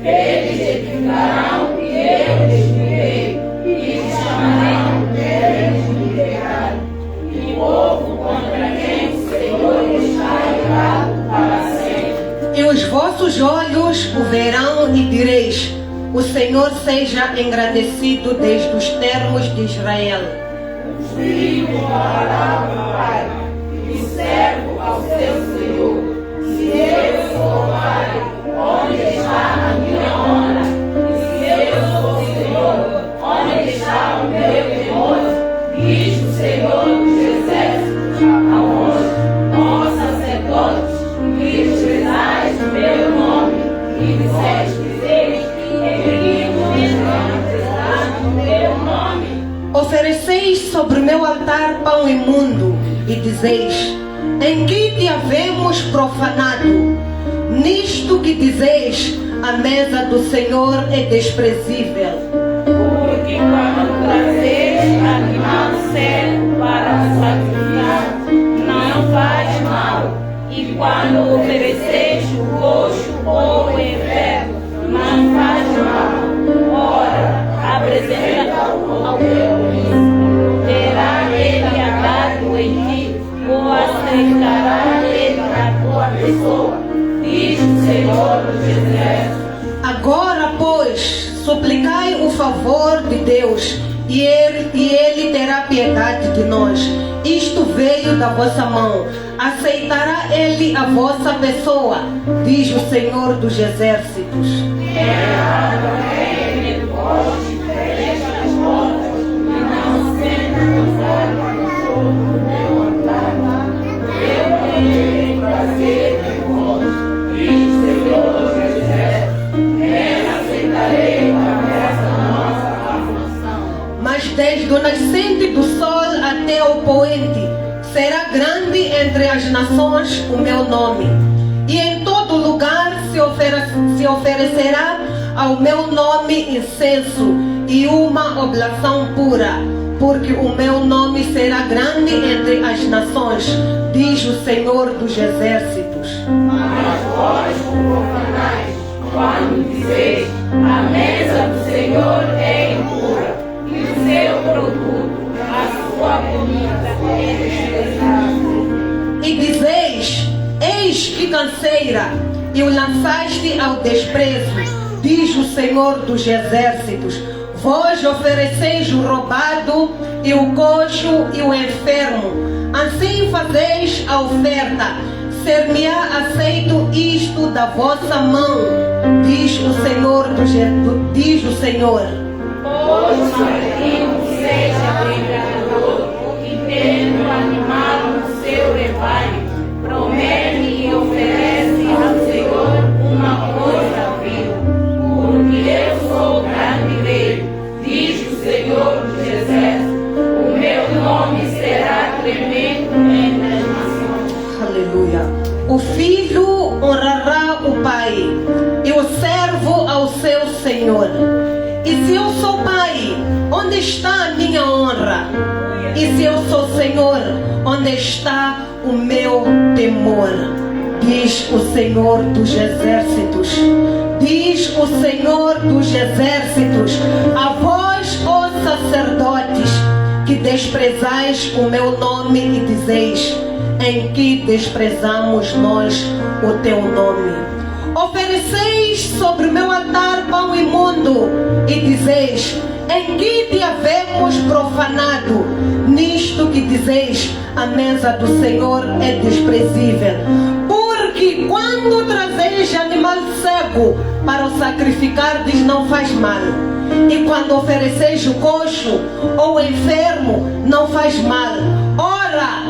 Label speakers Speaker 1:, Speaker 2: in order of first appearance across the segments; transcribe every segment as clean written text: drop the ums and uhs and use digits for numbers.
Speaker 1: Eles replicarão que eu lhes direi, e te chamarão, eles me pegarão. E povo contra quem o Senhor está irado para sempre.
Speaker 2: E os vossos olhos o verão e direis: o Senhor seja engrandecido desde os termos de Israel.
Speaker 1: O filho honrará o pai, e o servo ao seu senhor. Se eu sou pai, onde está a minha honra? E se eu sou senhor, onde está o meu temor? Diz o Senhor dos exércitos: aonde, ó sacerdotes, que desprezais o meu nome, e dissestes:
Speaker 2: ofereceis sobre o meu altar pão imundo, e dizeis: em que te havemos profanado? Nisto que dizeis: a mesa do Senhor é desprezível.
Speaker 1: Porque quando trazeis animal cego para sacrificar, não faz mal. E quando ofereceis o coxo ou o enfermo, não faz mal. Ora, apresenta-o ao teu juízo. Terá ele agrado em ti, ou aceitará ele a tua pessoa? Diz o Senhor dos exércitos.
Speaker 2: Agora, pois, suplicai o favor de Deus, e ele terá piedade de nós. Isto veio da vossa mão. Aceitará ele a vossa pessoa, diz o Senhor dos exércitos. Mas desde o nascente do sol até o poente, será grande entre as nações o meu nome. E em todo lugar se oferecerá ao meu nome incenso e uma oblação pura, porque o meu nome será grande entre as nações, diz o Senhor dos exércitos.
Speaker 1: Mas vós o profanais, quando dizeis: a mesa do Senhor é impura, e o seu produto, a sua comida, é desprezável.
Speaker 2: E dizeis: eis que canseira, e o lançaste ao desprezo, diz o Senhor dos exércitos. Vós ofereceis o roubado, e o coxo, e o enfermo. Assim fazeis a oferta. Ser-me-á aceito isto da vossa mão, diz o Senhor diz o Senhor.
Speaker 1: Pois marido seja enganador, e tendo animal no seu rebanho, promete e oferece ao Senhor uma coisa vil, porque eu sou o grande rei, diz o Senhor dos exércitos. O meu nome será tremendo entre as nações.
Speaker 2: Aleluia. O filho honrará o pai, e o servo ao seu senhor. E se eu sou pai, onde está a minha honra? E se eu sou senhor, onde está o meu temor? Diz o Senhor dos exércitos. Diz o Senhor dos exércitos: a vós, ó sacerdotes, que desprezais o meu nome e dizeis: em que desprezamos nós o teu nome? Ofereceis sobre o meu altar pão imundo, e dizeis: em que te havemos profanado? Nisto que dizeis: a mesa do Senhor é desprezível. Porque quando trazeis animal cego para o sacrificardes, não faz mal. E quando ofereceis o coxo ou o enfermo, não faz mal. Ora,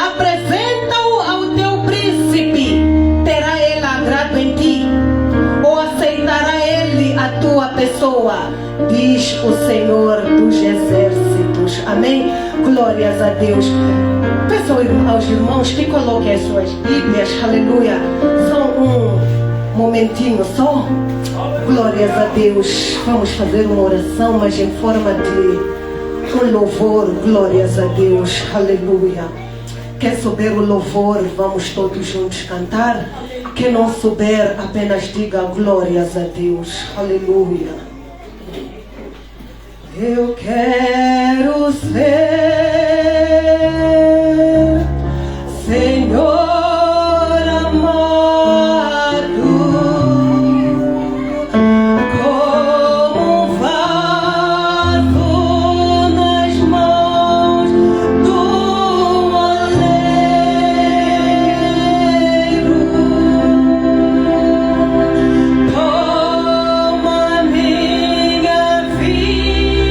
Speaker 2: apresenta-o ao teu príncipe. Terá ele agrado em ti? Ou aceitará ele a tua pessoa? Diz o Senhor dos exércitos. Amém? Glórias a Deus. Peço aos irmãos que coloquem as suas Bíblias. Aleluia. Só um momentinho só. Glórias a Deus. Vamos fazer uma oração, mas em forma de um louvor. Glórias a Deus. Aleluia. Quer saber o louvor? Vamos todos juntos cantar. que não souber, apenas diga glórias a Deus. Aleluia. Eu quero ser, Senhor amado, como um vaso nas mãos do oleiro. Toma minha vida.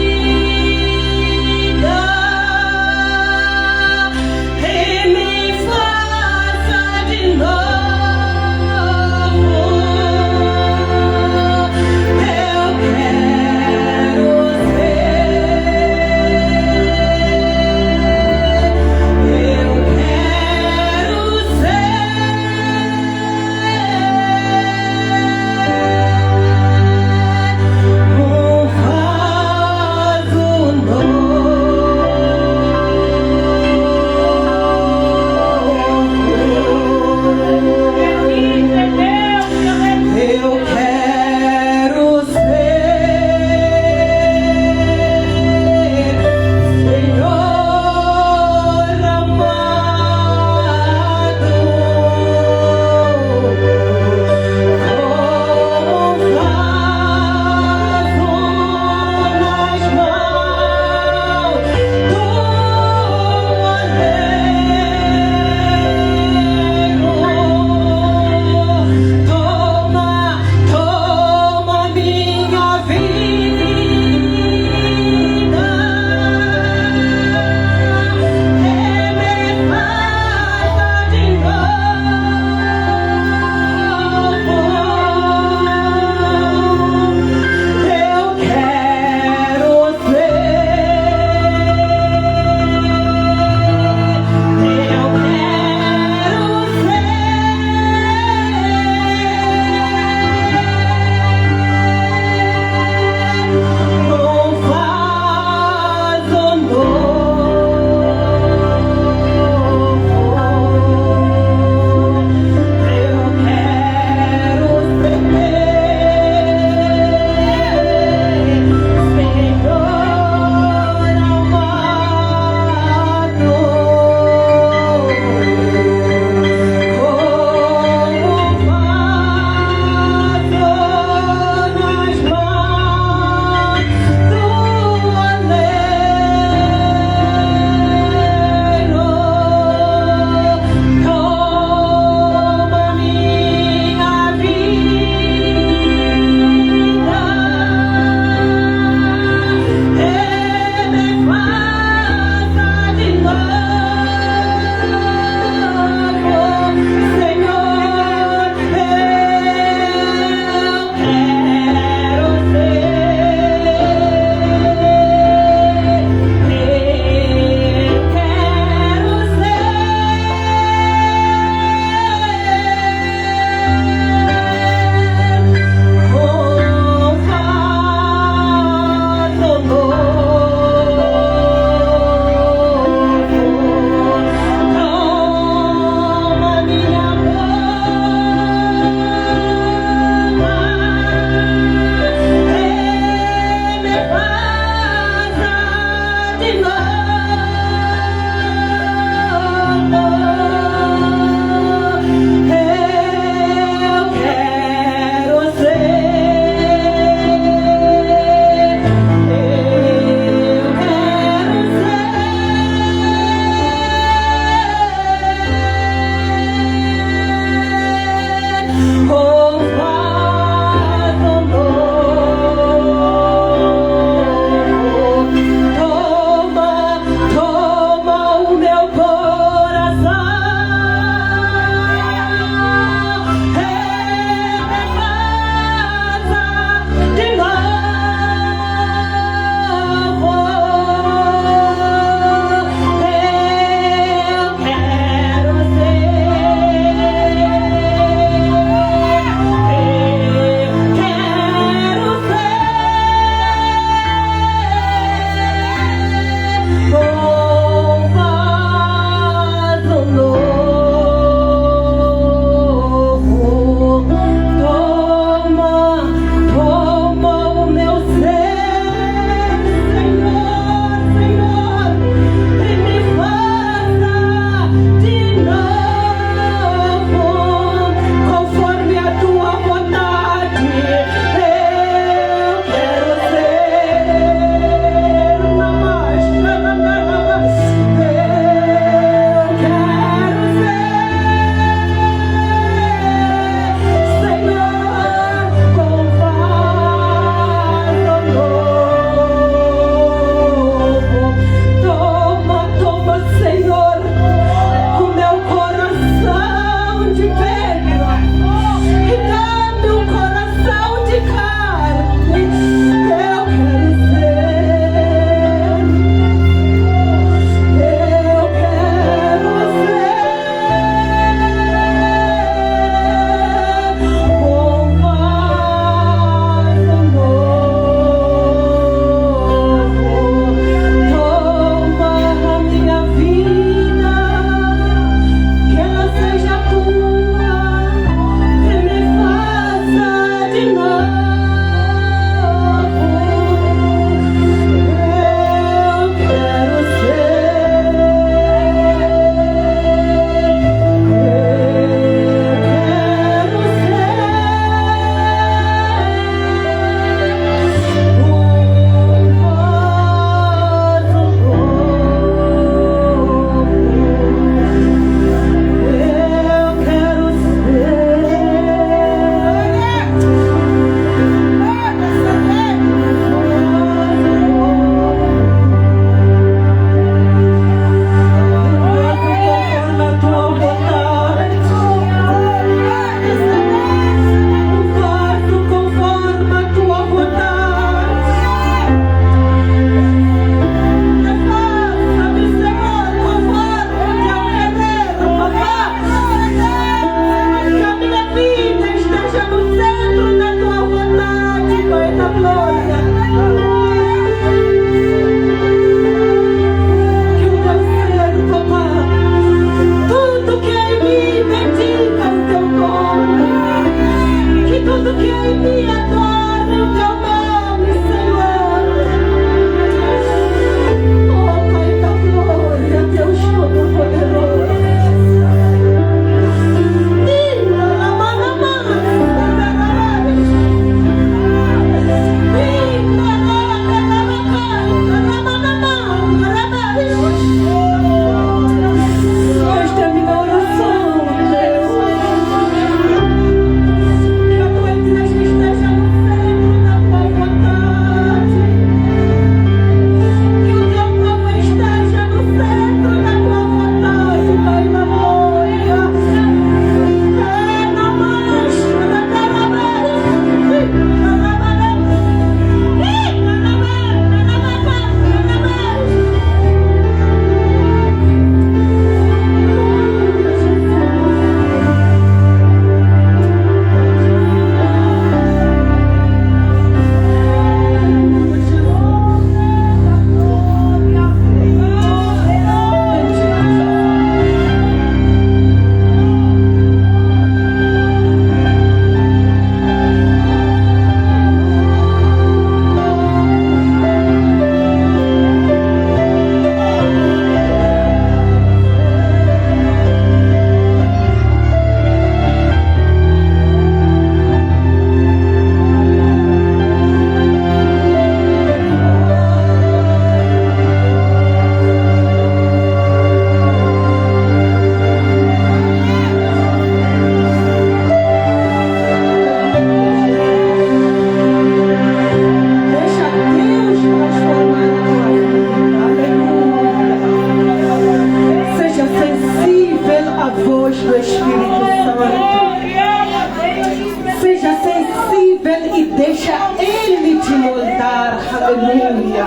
Speaker 2: e deixa Ele te moldar. Aleluia.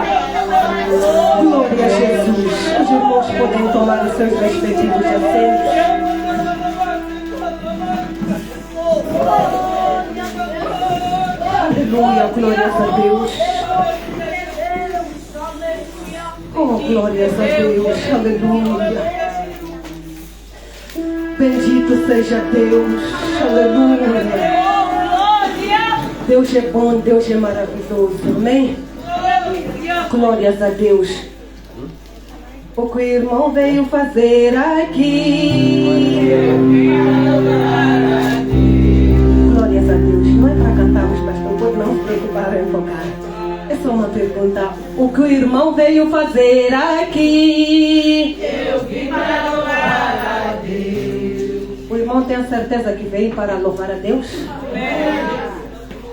Speaker 2: Glória a Jesus. Os irmãos podem tomar os seus respectivos assentos. Aleluia, glórias a Deus. Oh, glórias a Deus. Aleluia. Bendito seja Deus. Aleluia. Deus é bom, Deus é maravilhoso. Amém? Glórias a Deus. O que o irmão veio fazer aqui. Glórias a Deus. Não é para cantarmos, pastor, pode não se preocupar em tocar. É só uma pergunta. O que o irmão veio fazer aqui?
Speaker 1: Eu vim para louvar a Deus.
Speaker 2: O irmão tem a certeza que veio para louvar a Deus?
Speaker 1: Amém.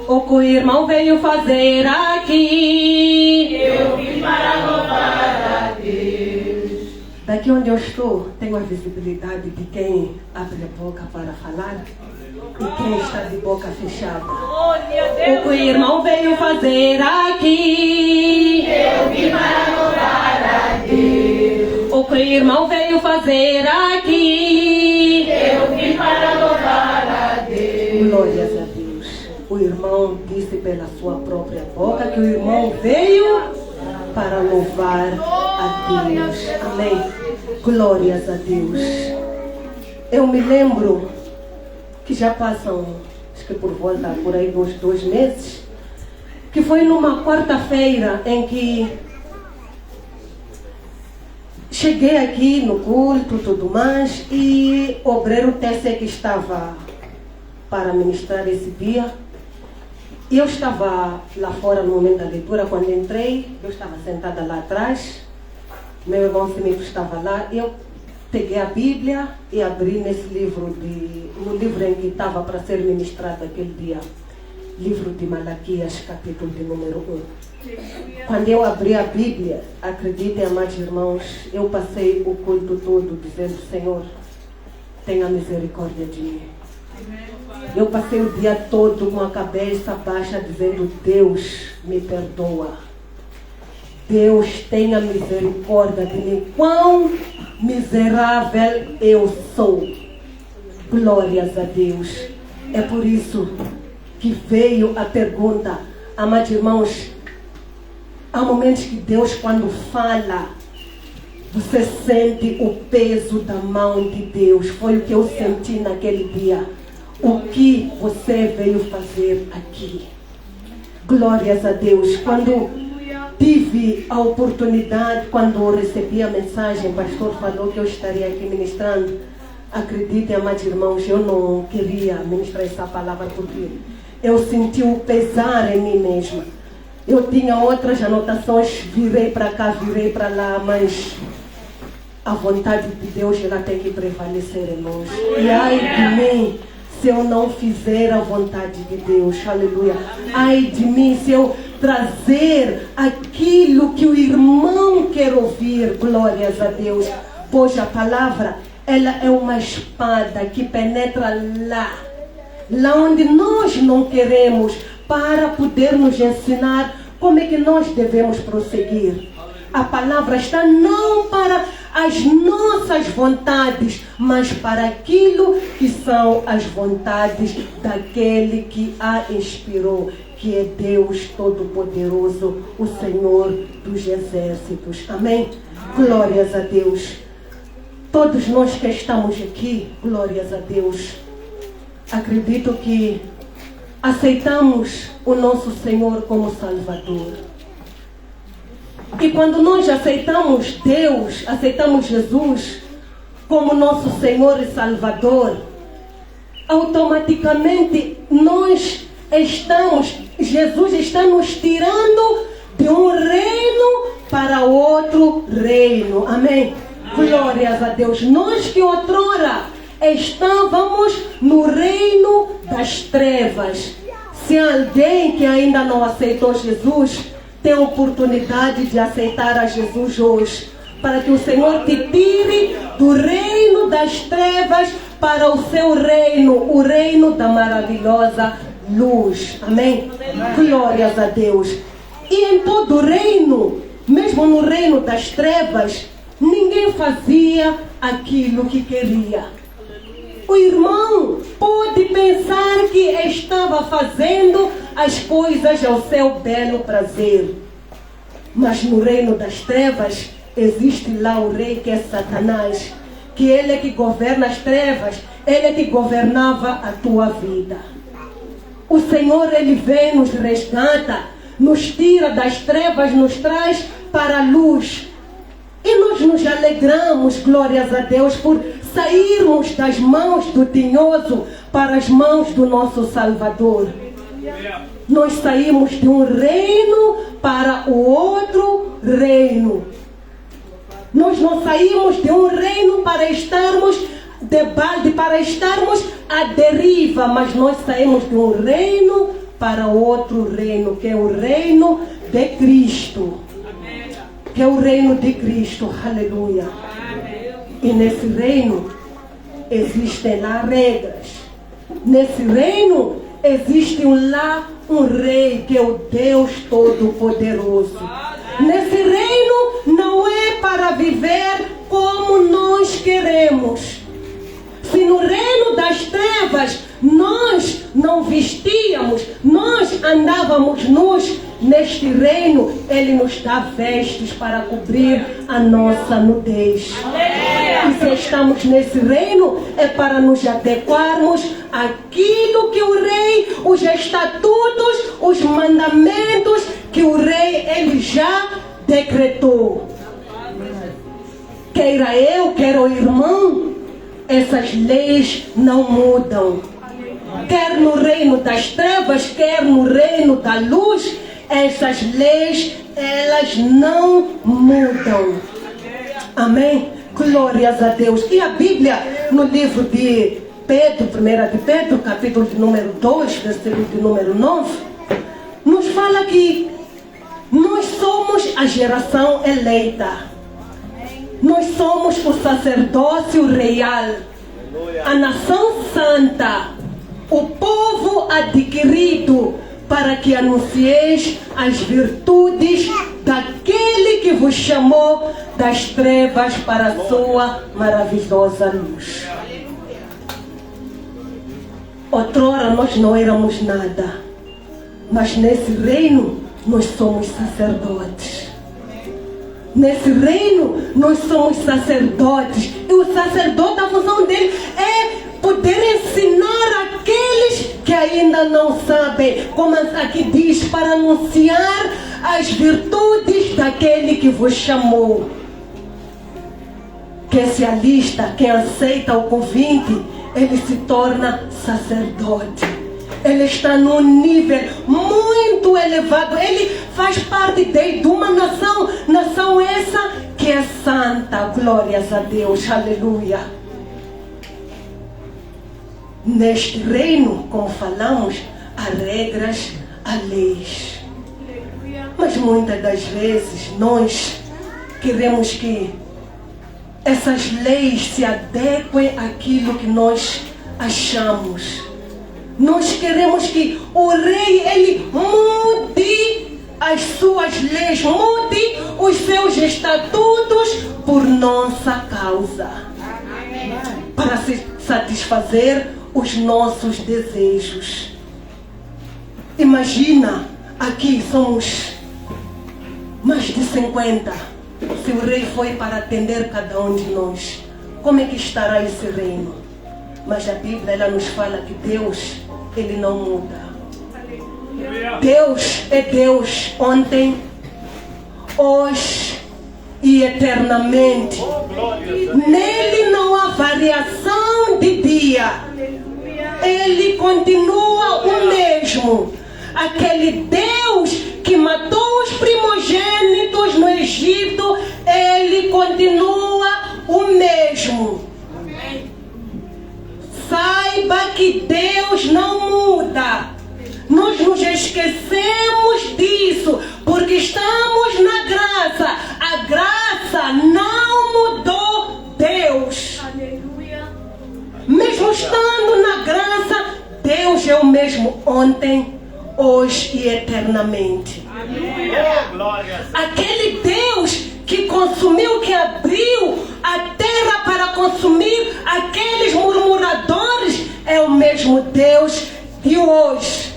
Speaker 2: O que o irmão veio fazer aqui?
Speaker 1: Eu vim para louvar a Deus.
Speaker 2: Daqui onde eu estou, tenho a visibilidade de quem abre a boca para falar e quem está de boca fechada. O que o irmão veio fazer aqui?
Speaker 1: Eu vim para louvar a Deus.
Speaker 2: O que o irmão veio fazer aqui?
Speaker 1: Eu vim para louvar a Deus.
Speaker 2: Glórias a Deus. O irmão disse pela sua própria boca que o irmão veio para louvar a Deus. Amém. Glórias a Deus. Eu me lembro que já passam, acho que por volta por aí uns 2 meses, que foi numa quarta-feira em que cheguei aqui no culto, tudo mais, e o obreiro TC que estava para ministrar esse dia, e eu estava lá fora no momento da leitura. Quando entrei, eu estava sentada lá atrás, meu irmão Simito estava lá, e eu peguei a Bíblia e abri nesse livro, no livro em que estava para ser ministrado aquele dia, livro de Malaquias, capítulo de número 1. Quando eu abri a Bíblia, acreditem, amados irmãos, eu passei o culto todo dizendo: Senhor, tenha misericórdia de mim. Eu passei o dia todo com a cabeça baixa dizendo: Deus, me perdoa. Deus, tenha misericórdia de mim. Quão miserável eu sou. Glórias a Deus. É por isso que veio a pergunta. Amados irmãos, há momentos que Deus, quando fala, você sente o peso da mão de Deus. Foi o que eu senti naquele dia. O que você veio fazer aqui? Glórias a Deus. Quando tive a oportunidade, quando recebi a mensagem, o pastor falou que eu estaria aqui ministrando. Acreditem, amados irmãos, eu não queria ministrar essa palavra porque eu senti o pesar em mim mesma. Eu tinha outras anotações, virei para cá, virei para lá, mas a vontade de Deus, ela tem que prevalecer em nós. E ai de mim se eu não fizer a vontade de Deus. Aleluia. Ai de mim se eu trazer aquilo que o irmão quer ouvir. Glórias a Deus. Pois a palavra, ela é uma espada que penetra lá onde nós não queremos, para poder nos ensinar como é que nós devemos prosseguir. A palavra está não para as nossas vontades, mas para aquilo que são as vontades daquele que a inspirou, que é Deus Todo-Poderoso, o Senhor dos Exércitos. Amém? Glórias a Deus. Todos nós que estamos aqui, glórias a Deus, acredito que aceitamos o nosso Senhor como Salvador. E quando nós aceitamos Deus, aceitamos Jesus como nosso Senhor e Salvador, automaticamente Jesus está nos tirando de um reino para outro reino. Amém? Glórias a Deus. Nós que outrora estávamos no reino das trevas. Se alguém que ainda não aceitou Jesus, tem a oportunidade de aceitar a Jesus hoje, para que o Senhor te tire do reino das trevas para o seu reino, o reino da maravilhosa luz. Amém? Glórias a Deus. E em todo o reino, mesmo no reino das trevas, ninguém fazia aquilo que queria. O irmão pode pensar que estava fazendo as coisas ao seu belo prazer. Mas no reino das trevas, existe lá o rei que é Satanás, que ele é que governa as trevas, ele é que governava a tua vida. O Senhor, ele vem, nos resgata, nos tira das trevas, nos traz para a luz. E nós nos alegramos, glórias a Deus, por sairmos das mãos do tinhoso para as mãos do nosso Salvador. Nós saímos de um reino para o outro reino. Nós não saímos de um reino para estarmos para estarmos à deriva, mas nós saímos de um reino para outro reino, que é o reino de Cristo. Que é o reino de Cristo, aleluia. E nesse reino existem lá regras. Nesse reino existe lá um rei, que é o Deus Todo-Poderoso. Nesse reino não é para viver como nós queremos. Se no reino das trevas nós não vestíamos, nós andávamos nus, neste reino ele nos dá vestes para cobrir a nossa nudez. E se estamos nesse reino é para nos adequarmos àquilo que o rei, os estatutos, os mandamentos que o rei ele já decretou. Queira eu, quer o irmão, essas leis não mudam. Quer no reino das trevas, quer no reino da luz, essas leis, elas não mudam. Amém? Glórias a Deus. E a Bíblia, no livro de Pedro, 1 de Pedro, capítulo de número 2, versículo de número 9, nos fala que nós somos a geração eleita. Nós somos o sacerdócio real, a nação santa, o povo adquirido, para que anuncieis as virtudes daquele que vos chamou das trevas para a sua maravilhosa luz. Outrora nós não éramos nada, mas nesse reino nós somos sacerdotes. Nesse reino nós somos sacerdotes. E o sacerdote, a função dele é poder ensinar aqueles que ainda não sabem, como aqui diz, para anunciar as virtudes daquele que vos chamou. Quem se alista, quem aceita o convite, ele se torna sacerdote. Ele está num nível muito elevado. Ele faz parte de uma nação essa que é santa. Glórias a Deus, aleluia. Neste reino, como falamos, há regras, há leis. Mas muitas das vezes nós queremos que essas leis se adequem àquilo que nós achamos. Nós queremos que o rei, ele mude as suas leis, mude os seus estatutos por nossa causa. Para satisfazer os nossos desejos. Imagina, aqui somos mais de 50. Se o rei foi para atender cada um de nós, como é que estará esse reino? Mas a Bíblia, ela nos fala que Deus, ele não muda. Deus é Deus ontem, hoje e eternamente. Nele não há variação de dia. Ele continua o mesmo. Aquele Deus que matou os primogênitos no Egito, ele continua o mesmo. Saiba que Deus não muda. Nós nos esquecemos disso, porque estamos na graça. A graça não mudou Deus. Mesmo estando na graça, Deus Deus é o mesmo ontem, hoje e eternamente. Aquele Deus que consumiu, que abriu a terra para consumir aqueles murmuradores, é o mesmo Deus de hoje.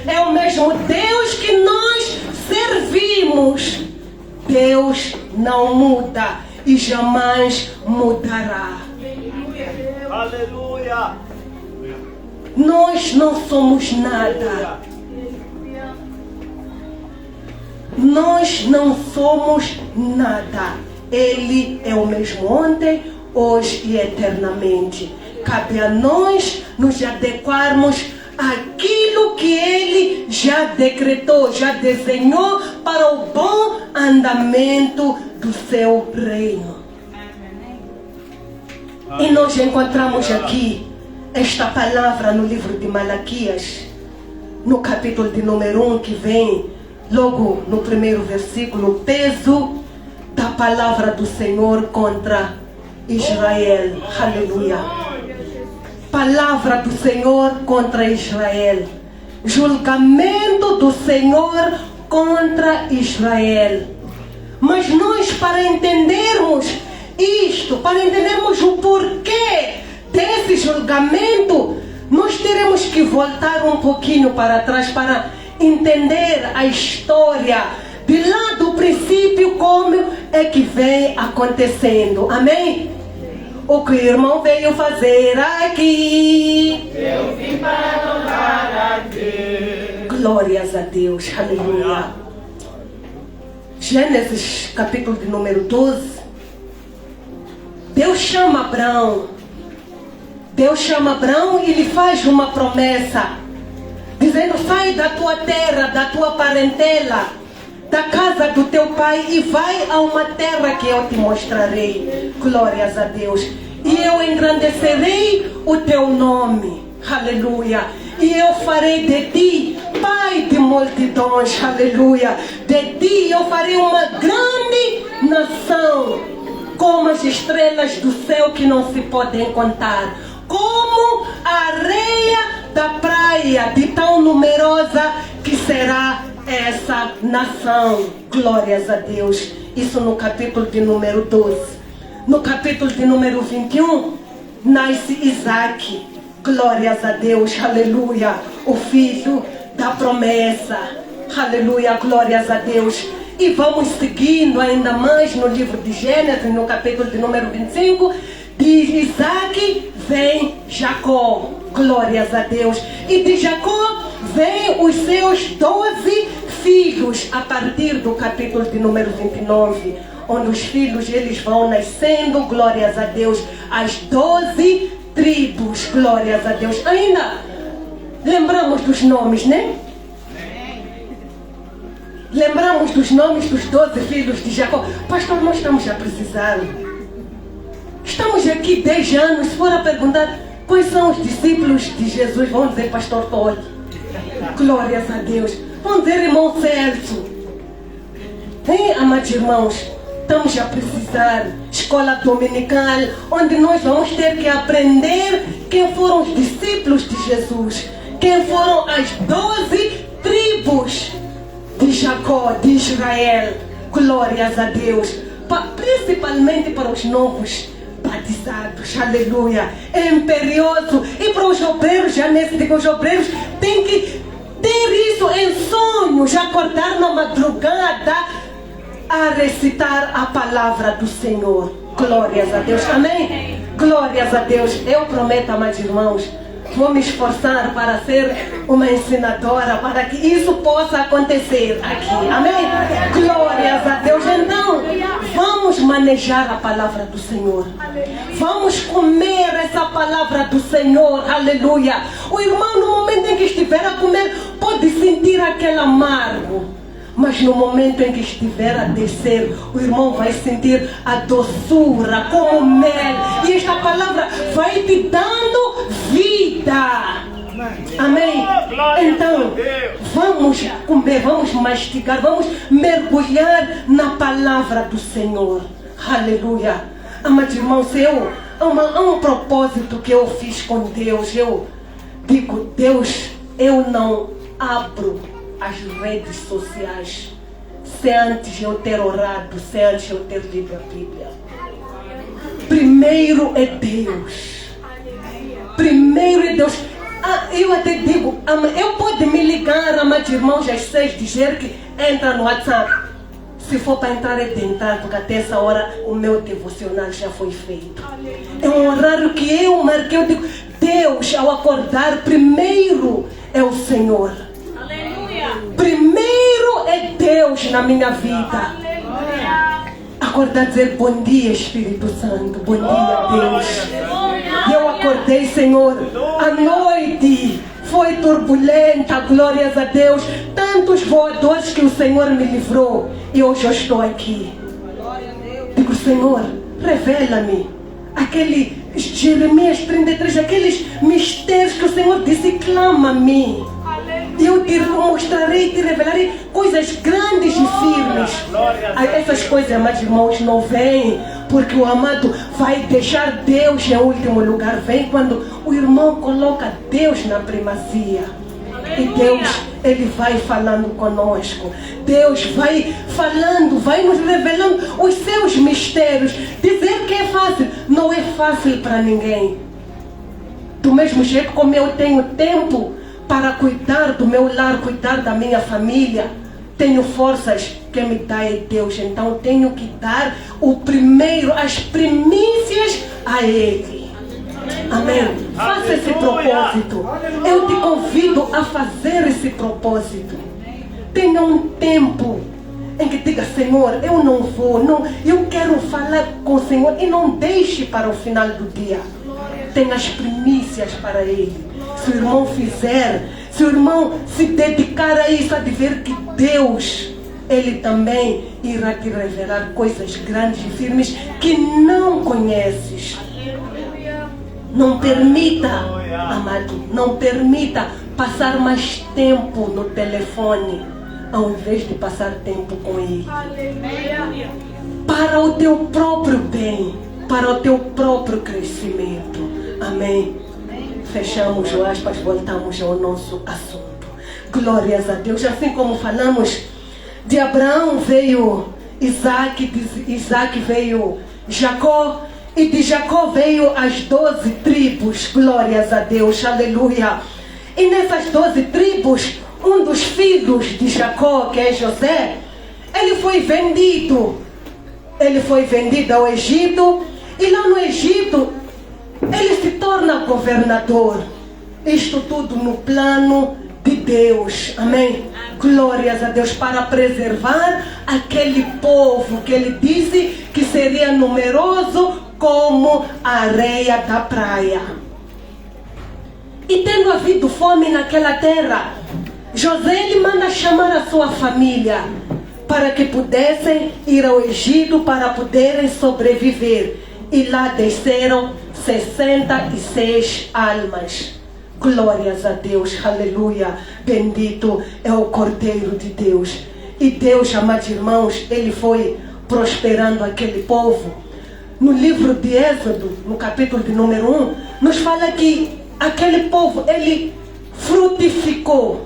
Speaker 2: É o mesmo Deus que nós servimos. Deus não muda e jamais mudará.
Speaker 3: Aleluia!
Speaker 2: Nós não somos nada. Nós não somos nada. Ele é o mesmo ontem, hoje e eternamente. Cabe a nós nos adequarmos àquilo que Ele já decretou, já desenhou para o bom andamento do seu reino. E nós encontramos aqui esta palavra no livro de Malaquias, no capítulo de número 1, que vem logo no primeiro versículo, o peso da palavra do Senhor contra Israel. Aleluia. Palavra do Senhor contra Israel. Julgamento do Senhor contra Israel. Mas nós, para entendermos isto, para entendermos o porquê desse julgamento, nós teremos que voltar um pouquinho para trás para entender a história de lá do princípio, como é que vem acontecendo. Amém? O que o irmão veio fazer aqui,
Speaker 1: Eu vim para honrar a Deus.
Speaker 2: glórias a Deus, aleluia. Gênesis capítulo de número 12. Deus chama Abraão. Deus chama Abraão e lhe faz uma promessa, dizendo: sai da tua terra, da tua parentela, da casa do teu pai e vai a uma terra que eu te mostrarei. Glórias a Deus. E eu engrandecerei o teu nome. Aleluia. E eu farei de ti pai de multidões. Aleluia. De ti eu farei uma grande nação, como as estrelas do céu que não se podem contar, como a areia da praia, de tão numerosa que será essa nação. Glórias a Deus. Isso no capítulo de número 12. No capítulo de número 21, nasce Isaac. Glórias a Deus, aleluia. O filho da promessa. Aleluia, glórias a Deus. E vamos seguindo ainda mais no livro de Gênesis, no capítulo de número 25. De Isaac vem Jacó. Glórias a Deus. E de Jacó vem os seus 12 filhos, a partir do capítulo de número 29, onde os filhos eles vão nascendo, glórias a Deus, as 12 tribos, glórias a Deus. Ainda lembramos dos nomes, né? Lembramos dos nomes dos 12 filhos de Jacó. Pastor, nós estamos a precisar. Estamos aqui 10 anos, se for a perguntar quais são os discípulos de Jesus, vão dizer pastor Tolho. Glórias a Deus. Vão dizer irmão Celso. Hein, amados irmãos? Estamos a precisar escola dominical, onde nós vamos ter que aprender quem foram os discípulos de Jesus, quem foram as 12 tribos de Jacó, de Israel. Glórias a Deus. Principalmente para os novos batizados, aleluia. É imperioso. E para os obreiros, já nesse digo, os obreiros têm que ter isso em sonhos, acordar na madrugada a recitar a palavra do Senhor. Glórias a Deus, amém? Glórias a Deus. Eu prometo, amados irmãos, vou me esforçar para ser uma ensinadora, para que isso possa acontecer aqui, amém? Glórias a Deus. Então, vamos manejar a palavra do Senhor. Vamos comer essa palavra do Senhor, aleluia. O irmão, no momento em que estiver a comer, pode sentir aquele amargo, mas no momento em que estiver a descer, o irmão vai sentir a doçura como mel. E esta palavra vai te dando vida. Amém? Então, vamos comer, vamos mastigar, vamos mergulhar na palavra do Senhor. Aleluia. Amados irmãos, há um propósito que eu fiz com Deus. digo, Deus, eu não abro as redes sociais sem antes eu ter orado, sem antes eu ter lido a Bíblia. Primeiro é Deus. Primeiro é Deus. Eu até digo, eu posso me ligar, amados irmãos, às 6, dizer que entra no WhatsApp. Se for para entrar, é de entrar, porque até essa hora o meu devocional já foi feito. É um horário que eu marquei. Eu digo, Deus, ao acordar, primeiro é o Senhor.
Speaker 1: Aleluia.
Speaker 2: Primeiro é Deus na minha vida. Acordar, dizer bom dia, Espírito Santo. Bom dia, Deus. E eu acordei, Senhor, a noite foi turbulenta, glórias a Deus. Tantos voadores que o Senhor me livrou. E hoje eu estou aqui. Digo, Senhor, revela-me aquele Jeremias 33, aqueles mistérios que o Senhor disse, clama a mim. E eu te mostrarei, te revelarei coisas grandes e firmes. Essas coisas, amados irmãos, não vêm porque o amado vai deixar Deus em último lugar. Vem quando o irmão coloca Deus na primazia. E Deus, Ele vai falando conosco. Deus vai falando, vai nos revelando os seus mistérios. Dizer que é fácil, não é fácil para ninguém. Do mesmo jeito como eu tenho tempo para cuidar do meu lar, cuidar da minha família, tenho forças que me dá Deus. Então tenho que dar o primeiro, as primícias a Ele. Amém. Faça esse propósito. Eu te convido a fazer esse propósito. Tenha um tempo em que diga, Senhor, eu não vou, não, eu quero falar com o Senhor, e não deixe para o final do dia. Tenha as primícias para Ele. Se o irmão fizer, se o irmão se dedicar a isso, a de ver que Deus, Ele também irá te revelar coisas grandes e firmes que não conheces. Não permita, amado, não permita passar mais tempo no telefone ao invés de passar tempo com Ele. Para o teu próprio bem, para o teu próprio crescimento. Amém. Fechamos o aspas, voltamos ao nosso assunto. Glórias a Deus. Assim como falamos, de Abraão veio Isaac, de Isaac veio Jacó, e de Jacó veio as 12 tribos. Glórias a Deus, aleluia. E nessas 12 tribos, um dos filhos de Jacó, que é José, ele foi vendido. Ele foi vendido ao Egito, e lá no Egito ele se torna governador. Isto tudo no plano de Deus. Amém? Glórias a Deus, para preservar aquele povo que ele disse que seria numeroso como a areia da praia. E tendo havido fome naquela terra, José ele manda chamar a sua família para que pudessem ir ao Egito para poderem sobreviver. E lá desceram 66 almas. Glórias a Deus, aleluia. Bendito é o Cordeiro de Deus. E Deus, amados irmãos, Ele foi prosperando aquele povo. No livro de Êxodo, no capítulo de número 1, nos fala que aquele povo, ele frutificou,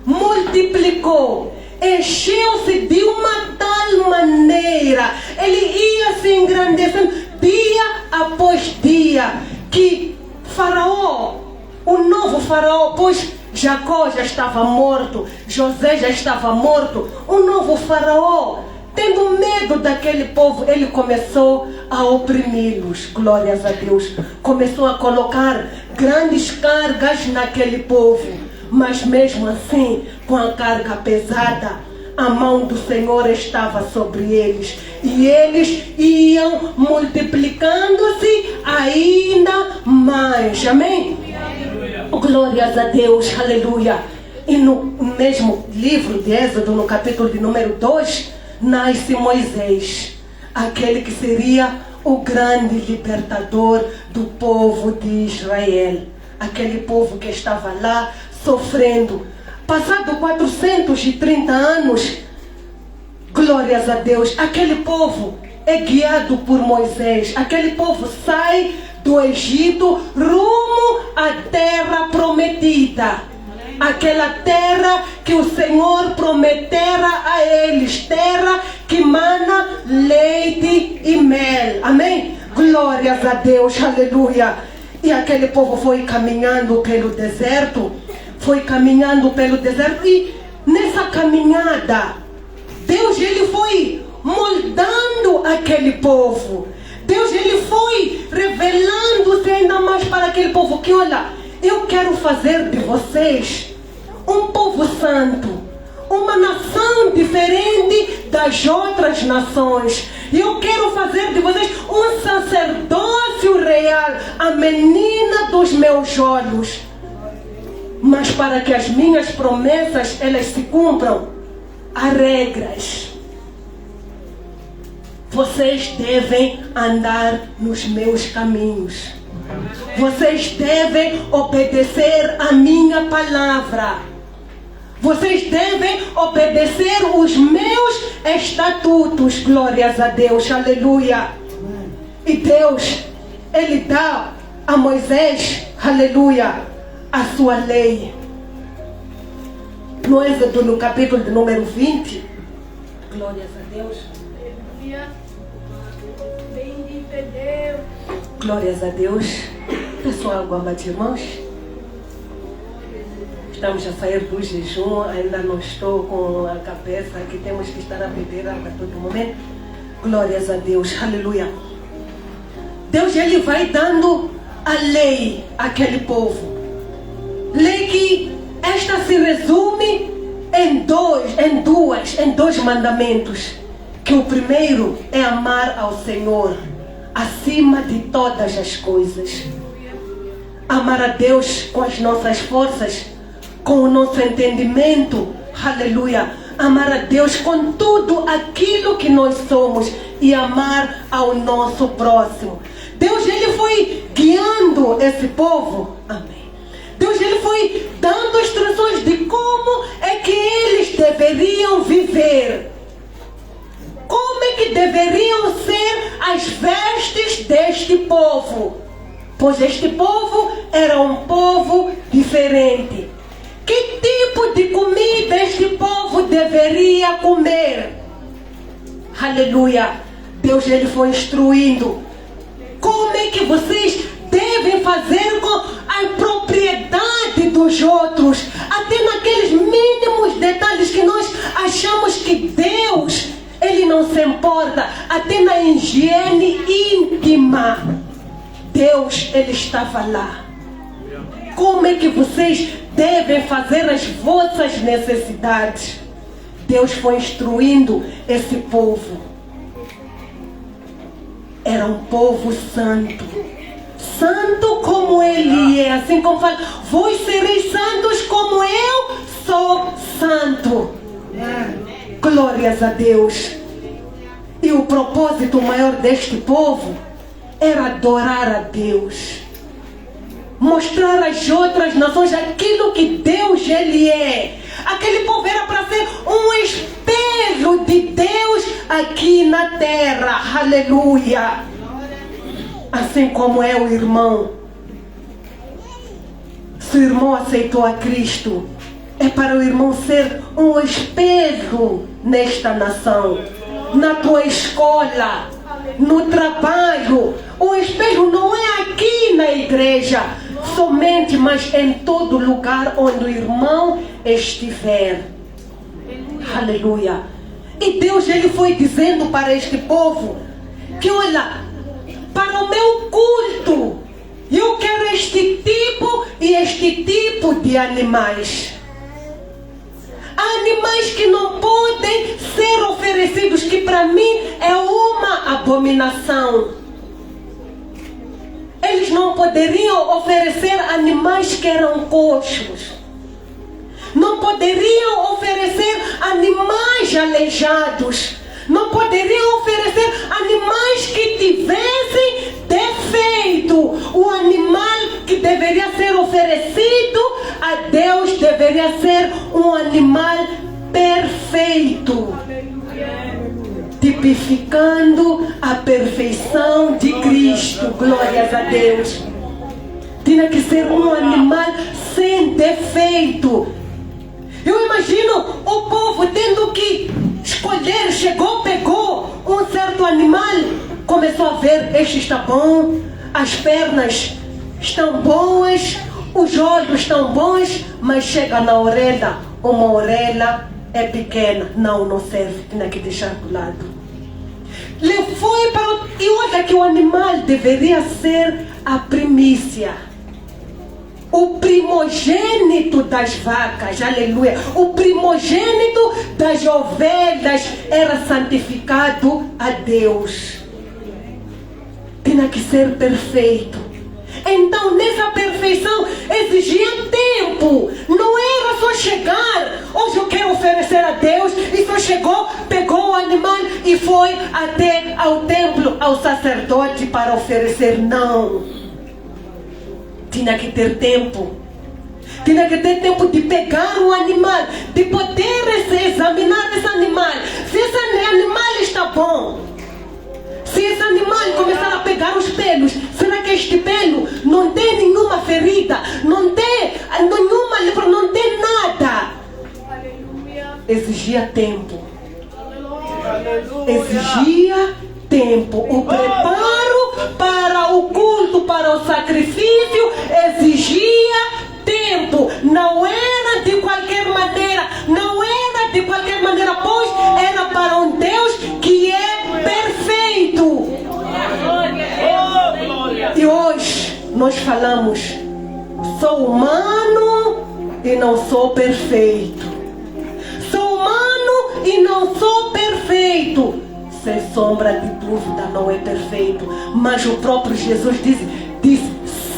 Speaker 2: multiplicou, encheu-se de uma tal maneira, ele ia se engrandecendo dia após dia, que Faraó, o novo Faraó, pois Jacó já estava morto, José já estava morto, o novo Faraó, tendo medo daquele povo, ele começou a oprimi-los. Glórias a Deus. Começou a colocar grandes cargas naquele povo. Mas mesmo assim, com a carga pesada, a mão do Senhor estava sobre eles. E eles iam multiplicando-se ainda mais. Amém? Glórias a Deus. Aleluia. E no mesmo livro de Êxodo, no capítulo de número 2, nasce Moisés, aquele que seria o grande libertador do povo de Israel. Aquele povo que estava lá sofrendo. Passado 430 anos, glórias a Deus, aquele povo é guiado por Moisés. Aquele povo sai do Egito rumo à terra prometida. Aquela terra que o Senhor prometera a eles, terra que mana leite e mel. Amém? Glórias a Deus, aleluia. E aquele povo foi caminhando pelo deserto, e nessa caminhada, Deus ele foi moldando aquele povo. Deus ele foi revelando-se ainda mais para aquele povo, que olha, eu quero fazer de vocês um povo santo, uma nação diferente das outras nações. Eu quero fazer de vocês um sacerdócio real, a menina dos meus olhos. Mas para que as minhas promessas elas se cumpram, há regras. Vocês devem andar nos meus caminhos. Vocês devem obedecer a minha palavra. Vocês devem obedecer os meus estatutos. Glórias a Deus, aleluia. E Deus, ele dá a Moisés, aleluia, a sua lei. No Êxodo, no capítulo de número 20, glórias a Deus. Glórias a Deus. Pessoal, meus irmãos, estamos a sair do jejum. Ainda não estou com a cabeça que temos que estar a beber água a todo momento. Glórias a Deus, aleluia. Deus ele vai dando a lei àquele povo. Lei que esta se resume em dois mandamentos. Que o primeiro é amar ao Senhor acima de todas as coisas. Amar a Deus com as nossas forças, com o nosso entendimento, aleluia. Amar a Deus com tudo aquilo que nós somos e amar ao nosso próximo. Deus ele foi guiando esse povo, amém. Deus ele foi dando instruções de como é que eles deveriam viver. Como é que deveriam ser as vestes deste povo? Pois este povo era um povo diferente. Que tipo de comida este povo deveria comer? Aleluia. Deus ele foi instruindo. Como é que vocês devem fazer com a propriedade dos outros? Até naqueles mínimos detalhes que nós achamos que Deus ele não se importa, até na higiene íntima, Deus ele estava lá. Como é que vocês devem fazer as vossas necessidades? Deus foi instruindo esse povo. Era um povo santo. Santo como ele é. Assim como fala, vós sereis santos como eu sou santo. Glórias a Deus. E o propósito maior deste povo era adorar a Deus, mostrar às outras nações aquilo que Deus ele é. Aquele povo era para ser um espelho de Deus aqui na terra. Aleluia. Assim como é o irmão. Se o irmão aceitou a Cristo, é para o irmão ser um espelho nesta nação, na tua escola, no trabalho. O espelho não é aqui na igreja somente, mas em todo lugar onde o irmão estiver. Aleluia. E Deus ele foi dizendo para este povo que olha, para o meu culto eu quero este tipo e este tipo de animais. Animais que não podem ser oferecidos, que para mim é uma abominação. Eles não poderiam oferecer animais que eram coxos. Não poderiam oferecer animais aleijados. Não poderiam oferecer animais que tivessem defeito. O animal que deveria ser oferecido a Deus deveria ser um animal perfeito, tipificando a perfeição de Cristo. Glórias a Deus. tinha que ser um animal sem defeito. Eu imagino o povo tendo que escolher, chegou, pegou um certo animal, começou a ver, este está bom, as pernas estão boas, os olhos estão bons, mas chega na orelha, uma orelha é pequena, não serve, tinha que deixar do lado. Levou para o... E olha que o animal deveria ser a primícia, o primogênito das vacas, aleluia, o primogênito das ovelhas era santificado a Deus. Tinha que ser perfeito. Então nessa perfeição exigia tempo. Não era só chegar, hoje eu quero oferecer a Deus, e só chegou, pegou o animal e foi até ao templo, ao sacerdote para oferecer. Não. Tinha que ter tempo. Tinha que ter tempo de pegar o animal, de poder examinar esse animal. Se esse animal está bom, se esse animal começar a pegar os pelos, será que este pelo não tem nenhuma ferida, não tem nenhuma lepra, não tem nada? Exigia tempo. Exigia tempo. O preparo para o culto, para o sacrifício, exigia tempo. Não era de qualquer maneira. Não era de qualquer maneira, pois era para um Deus que é perfeito. E hoje nós falamos, sou humano e não sou perfeito. Sou humano e não sou perfeito. Sem sombra de dúvida, não é perfeito. Mas o próprio Jesus diz: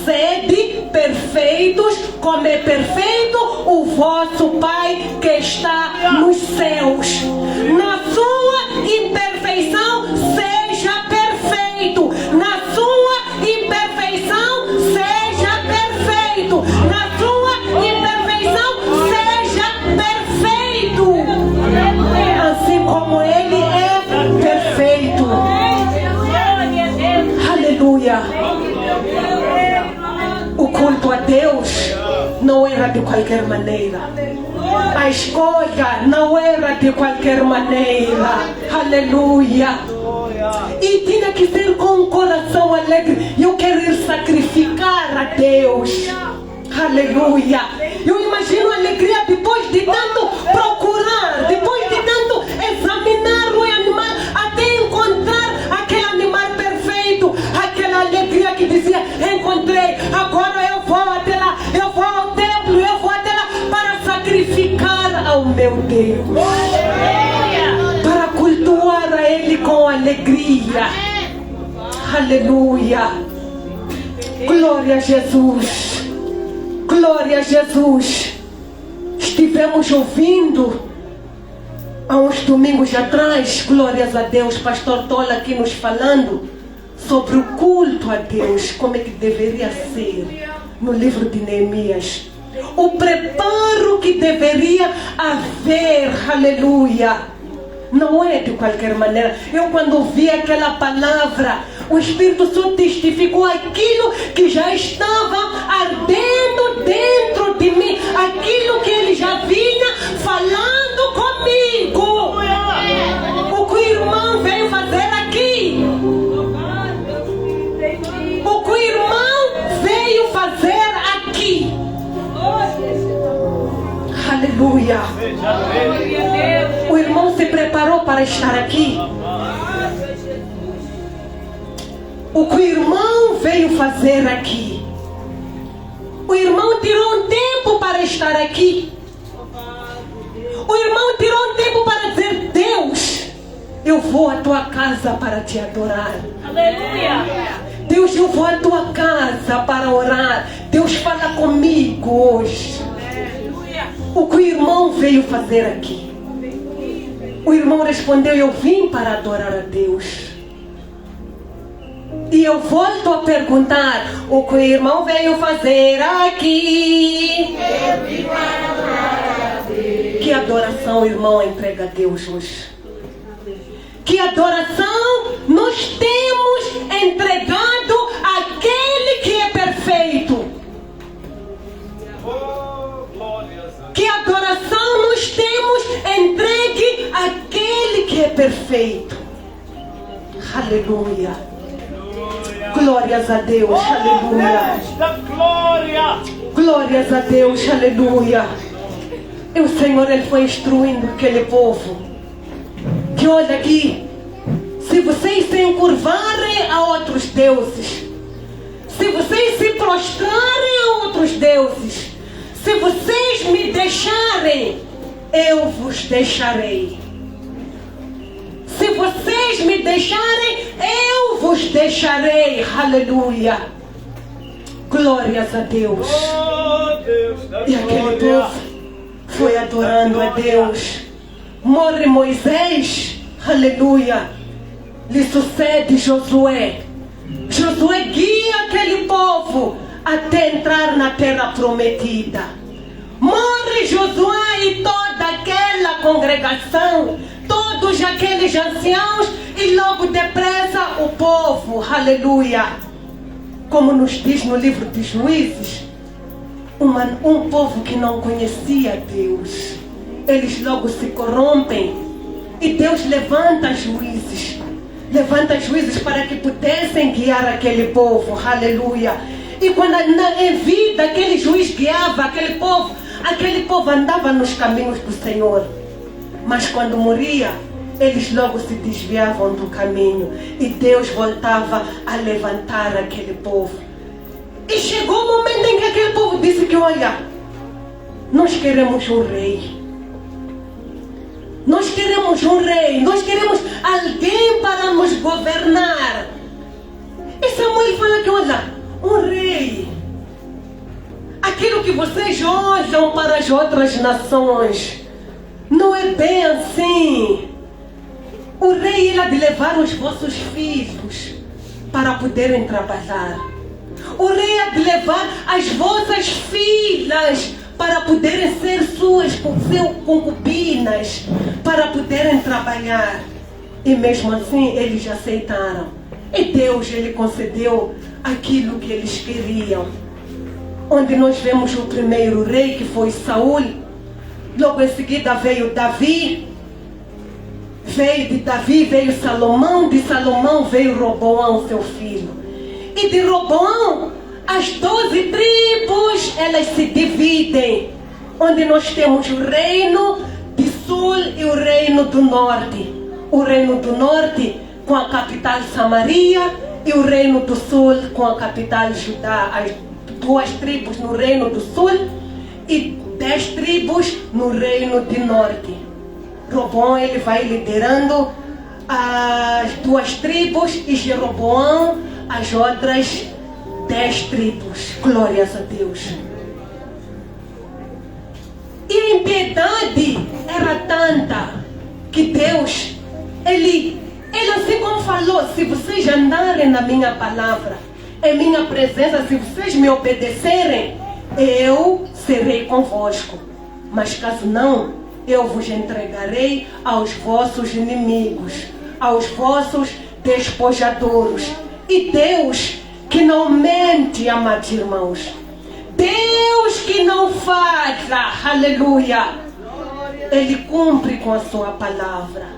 Speaker 2: sede perfeitos, como é perfeito o vosso Pai que está nos céus. Na sua imperfeição, seja perfeito. Na sua imperfeição, seja perfeito. Na sua imperfeição, seja perfeito. Assim como Ele é perfeito. Aleluia. O culto a Deus não era de qualquer maneira. A escolha não era de qualquer maneira. Aleluia. E tinha que ser com um coração alegre. Eu quero ir sacrificar a Deus. Aleluia. Eu imagino a alegria depois de tanto procurar, depois de tanto examinar o animal, até encontrar aquele animal perfeito. Aquela alegria que dizia: encontrei, agora eu vou até lá, eu vou ao templo, eu vou até lá para sacrificar ao meu Deus, para cultuar a Ele com alegria. Aleluia. Glória a Jesus. Glória a Jesus. Estivemos ouvindo há uns domingos atrás, glórias a Deus, pastor Tola aqui nos falando sobre o culto a Deus, como é que deveria ser no livro de Neemias. O preparo que deveria haver, aleluia. Não é de qualquer maneira. Eu quando ouvi aquela palavra, o Espírito Santo testificou aquilo que já estava ardendo dentro de mim, aquilo que Ele já vinha falando comigo. O que o irmão veio fazer aqui, o que o irmão veio fazer aqui. Aleluia. O irmão se preparou para estar aqui. O que o irmão veio fazer aqui. O irmão tirou um tempo para estar aqui. O irmão tirou um tempo para dizer: Deus, eu vou à tua casa para te adorar.
Speaker 1: Aleluia.
Speaker 2: Deus, eu vou à tua casa para orar. Deus, fala comigo hoje. O que o irmão veio fazer aqui? O irmão respondeu: eu vim para adorar a Deus. E eu volto a perguntar: o que o irmão veio fazer aqui? Eu vim para adorar a Deus. Que adoração, irmão, entrega a Deus hoje? Que adoração nós temos entregado àquele que é perfeito? perfeito. Aleluia. Glórias a Deus, aleluia. Glórias a Deus, aleluia. E o Senhor, Ele foi instruindo aquele povo. Que olha aqui, se vocês se encurvarem a outros deuses, se vocês se prostrarem a outros deuses, se vocês me deixarem, eu vos deixarei. Se vocês me deixarem, eu vos deixarei. Aleluia. Glórias a Deus. E aquele povo foi adorando a Deus. Morre Moisés. Aleluia. Lhe sucede Josué. Josué guia aquele povo até entrar na terra prometida. Morre Josué e toda aquela congregação, todos aqueles anciãos, e logo depressa o povo, aleluia. Como nos diz no livro de Juízes, um povo que não conhecia Deus, eles logo se corrompem, e Deus levanta juízes para que pudessem guiar aquele povo, aleluia. E quando em vida aquele juiz guiava aquele povo andava nos caminhos do Senhor. Mas quando morria, eles logo se desviavam do caminho. E Deus voltava a levantar aquele povo. E chegou o momento em que aquele povo disse que, olha, nós queremos um rei. Nós queremos um rei. Nós queremos alguém para nos governar. E Samuel fala que, olha, um rei. Aquilo que vocês olham para as outras nações, não é bem assim. O rei, ele há de levar os vossos filhos para poderem trabalhar. O rei há de levar as vossas filhas para poderem ser suas concubinas, para poderem trabalhar. E mesmo assim, eles aceitaram. E Deus, Ele concedeu aquilo que eles queriam. Onde nós vemos o primeiro rei, que foi Saul. Logo em seguida veio Davi. Veio de Davi, veio Salomão. De Salomão veio Roboão, seu filho. E de Roboão, as 12 tribos, elas se dividem. Onde nós temos o reino do sul e o reino do norte. O reino do norte com a capital Samaria e o reino do sul com a capital Judá. As 2 tribos no reino do sul e 10 tribos no reino do norte. Roboão, ele vai liderando as 2 tribos e Jeroboão as outras 10 tribos. Glórias a Deus. E a impiedade era tanta que Deus, ele assim como falou, se vocês andarem na minha palavra, em minha presença, se vocês me obedecerem, eu serei convosco. Mas caso não, eu vos entregarei aos vossos inimigos, aos vossos despojadores. E Deus que não mente, amados irmãos, Deus que não falha, aleluia, Ele cumpre com a sua palavra.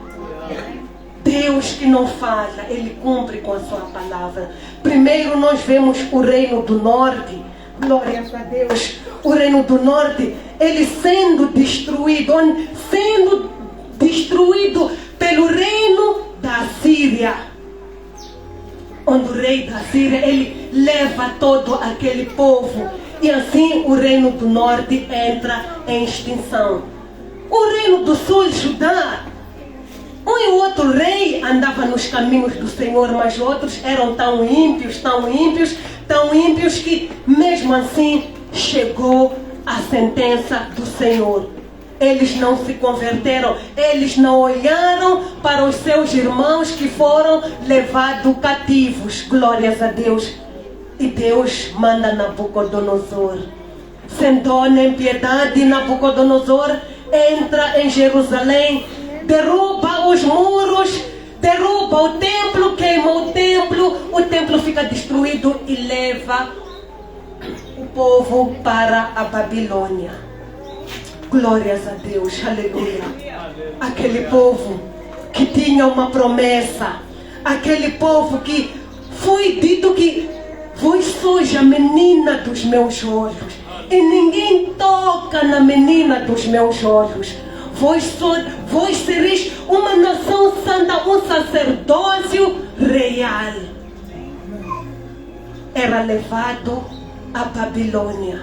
Speaker 2: Deus que não falha, Ele cumpre com a sua palavra. Primeiro nós vemos o reino do norte. Glórias a Deus. O reino do norte, ele sendo destruído pelo reino da Síria. Onde o rei da Síria, ele leva todo aquele povo. E assim o reino do norte entra em extinção. O reino do sul, Judá, um e outro rei andava nos caminhos do Senhor, mas outros eram tão ímpios que mesmo assim chegou a sentença do Senhor. Eles não se converteram, eles não olharam para os seus irmãos que foram levados cativos. Glórias a Deus. E Deus manda Nabucodonosor. Sendo em piedade, Nabucodonosor entra em Jerusalém, derruba os muros, derruba o templo, queima o templo fica destruído e leva o povo para a Babilônia. Glórias a Deus, aleluia. Aquele povo que tinha uma promessa. Aquele povo que foi dito que vós sois a menina dos meus olhos. E ninguém toca na menina dos meus olhos. Vós sereis uma nação santa, um sacerdócio real. Era levado à Babilônia.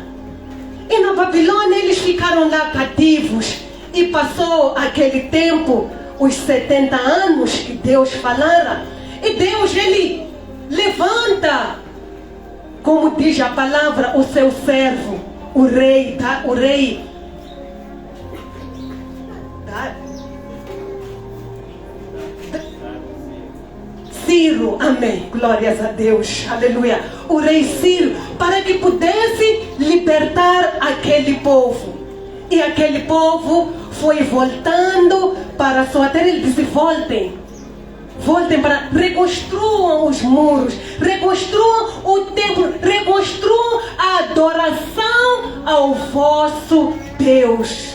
Speaker 2: E na Babilônia eles ficaram lá cativos. E passou aquele tempo, os 70 anos que Deus falara. E Deus, Ele levanta, como diz a palavra, o seu servo, o rei, tá? O rei. Tá? Ciro, amém, glórias a Deus, aleluia. O rei Ciro, para que pudesse libertar aquele povo. E aquele povo foi voltando para a sua terra. Ele disse: voltem para, reconstruam os muros, reconstruam o templo, reconstruam a adoração ao vosso Deus.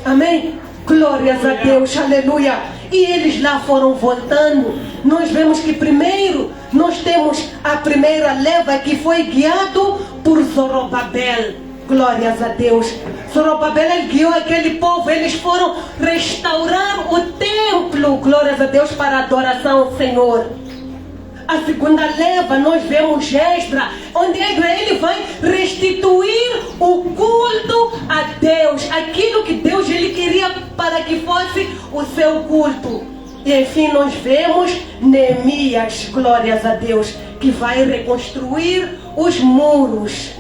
Speaker 2: Amém? Glórias a Deus, aleluia. E eles lá foram voltando. Nós vemos que primeiro nós temos a primeira leva que foi guiado por Zorobabel. Glórias a Deus. Zorobabel, ele guiou aquele povo. Eles foram restaurar o templo, glórias a Deus, para a adoração ao Senhor. A segunda leva, nós vemos Esdras, onde ele vai restituir o culto a Deus, aquilo que Deus ele queria para que fosse o seu culto. E enfim nós vemos Neemias, glórias a Deus, que vai reconstruir os muros.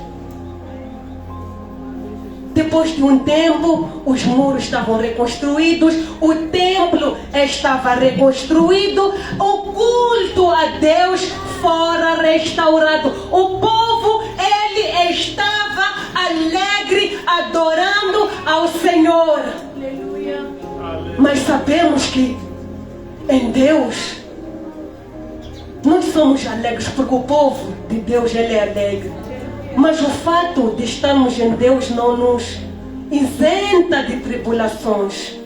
Speaker 2: Depois de um tempo, os muros estavam reconstruídos, o templo estava reconstruído, o culto a Deus fora restaurado. O povo, ele estava alegre, adorando ao Senhor. Aleluia. Mas sabemos que em Deus, nós somos alegres, porque o povo de Deus, ele é alegre. Mas o fato de estarmos em Deus não nos isenta de tribulações,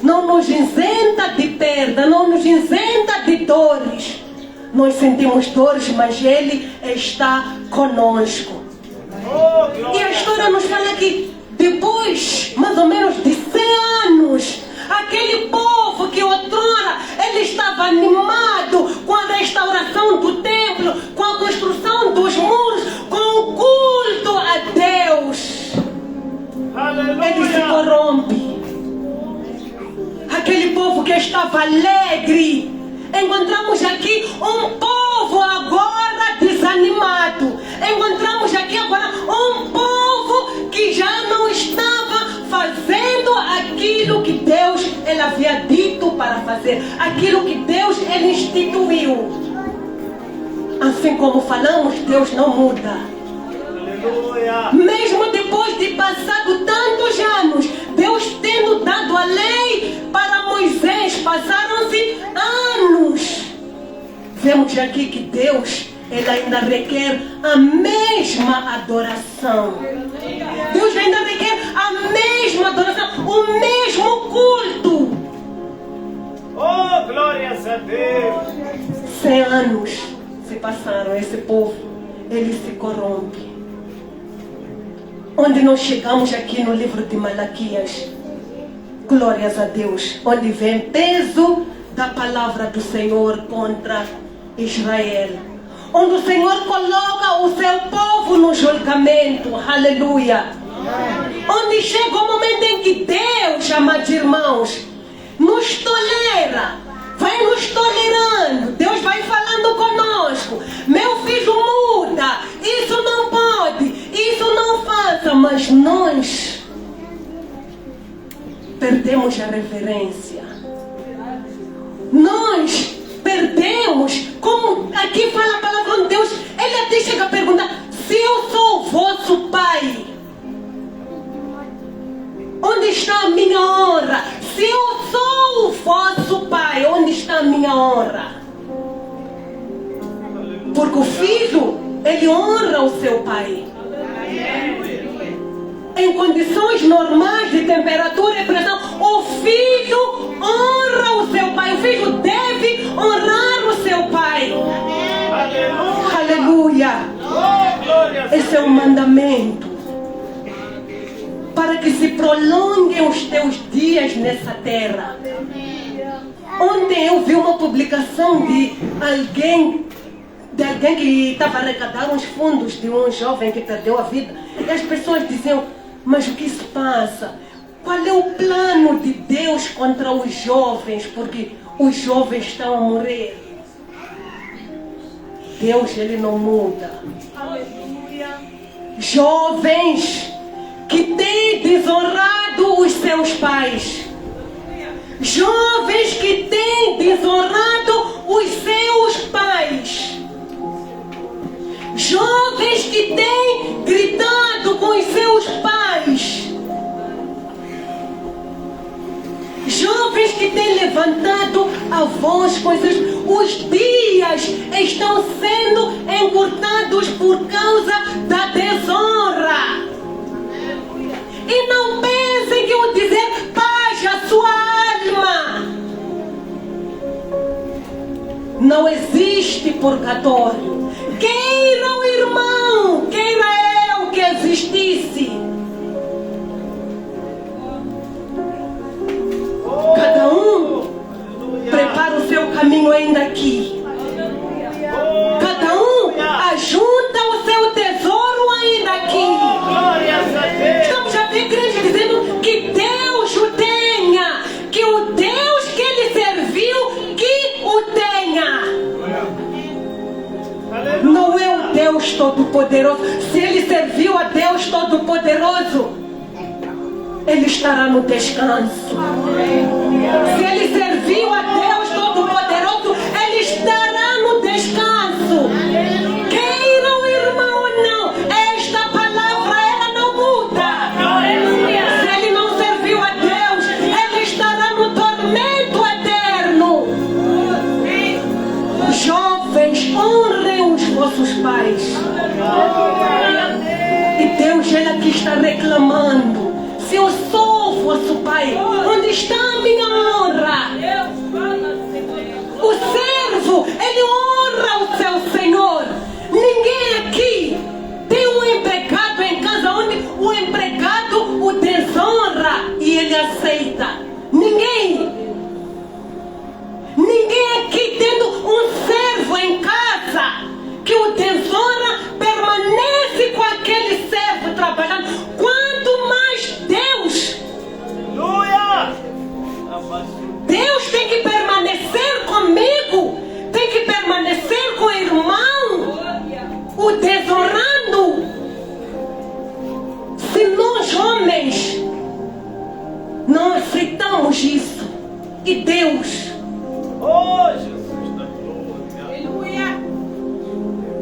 Speaker 2: não nos isenta de perda, não nos isenta de dores. Nós sentimos dores, mas Ele está conosco. E a história nos fala que depois, mais ou menos de 100 anos, aquele povo que outrora ele estava animado com a restauração do templo, com a construção dos muros, com o culto a Deus, aleluia, ele se corrompe. Aquele povo que estava alegre, encontramos aqui um povo agora desanimado. Encontramos aqui agora um povo que já não estava fazendo aquilo que Deus ele havia dito para fazer, aquilo que Deus ele instituiu. Assim como falamos, Deus não muda. Aleluia. Mesmo depois de passado tantos anos, Deus tendo dado a lei para Moisés, passaram-se anos. Vemos aqui que Deus ele ainda requer a mesma adoração. Deus ainda requer a mesma adoração, o mesmo culto.
Speaker 3: Oh, glórias a Deus.
Speaker 2: 100 anos se passaram, esse povo, ele se corrompe. Onde nós chegamos aqui no livro de Malaquias, glórias a Deus, onde vem peso da palavra do Senhor contra Israel. Onde o Senhor coloca o seu povo no julgamento, aleluia. Onde chega o momento em que Deus, amados irmãos, nos tolera, vai nos tolerando. Deus vai falando conosco: meu filho, muda, isso não pode, isso não faça. Mas nós perdemos a reverência. Nós perdemos, como aqui fala a palavra de Deus, ele até chega a perguntar: se eu sou o vosso pai, onde está a minha honra? Se eu sou o vosso pai, onde está a minha honra? Porque o filho, ele honra o seu pai. Em condições normais de temperatura e pressão, o filho honra o seu pai. O um mandamento para que se prolonguem os teus dias nessa terra. Ontem eu vi uma publicação de alguém que estava arrecadando os fundos de um jovem que perdeu a vida. E as pessoas diziam, mas o que se passa? Qual é o plano de Deus contra os jovens? Porque os jovens estão a morrer. Deus, Ele não muda. Jovens que têm desonrado os seus pais. Jovens que têm desonrado os seus pais. Jovens que têm gritado com os seus pais. Jovens que têm levantado a voz com os dias estão sendo encurtados por causa da desonra. E não pensem que eu dizer paz a sua alma. Não existe purgatório. Queira o irmão, queira eu que existisse. Cada um prepara o seu caminho ainda aqui. Cada um ajunta o seu tesouro ainda aqui. Estamos a ver igreja dizendo que Deus o tenha, que o Deus que ele serviu, que o tenha. Não é o Deus Todo-Poderoso. Se ele serviu a Deus Todo-Poderoso, ele estará no descanso. Se ele serviu a Deus Todo-Poderoso, ele estará no descanso. Queira o irmão ou não, esta palavra ela não muda. Se ele não serviu a Deus, ele estará no tormento eterno. Jovens, honrem os vossos pais. E Deus, ele aqui está reclamando. Se eu sou vosso pai, onde está a minha honra? O servo, ele honra o seu senhor. Ninguém aqui tem um empregado em casa onde o empregado o desonra e ele aceita. Ninguém. Ninguém aqui tendo um servo em casa que o desonra, permanece com aquele servo trabalhando. Quanto mais Deus. Deus tem que permanecer comigo, tem que permanecer com o irmão, o desonrando. Se nós homens não aceitamos isso, e Deus,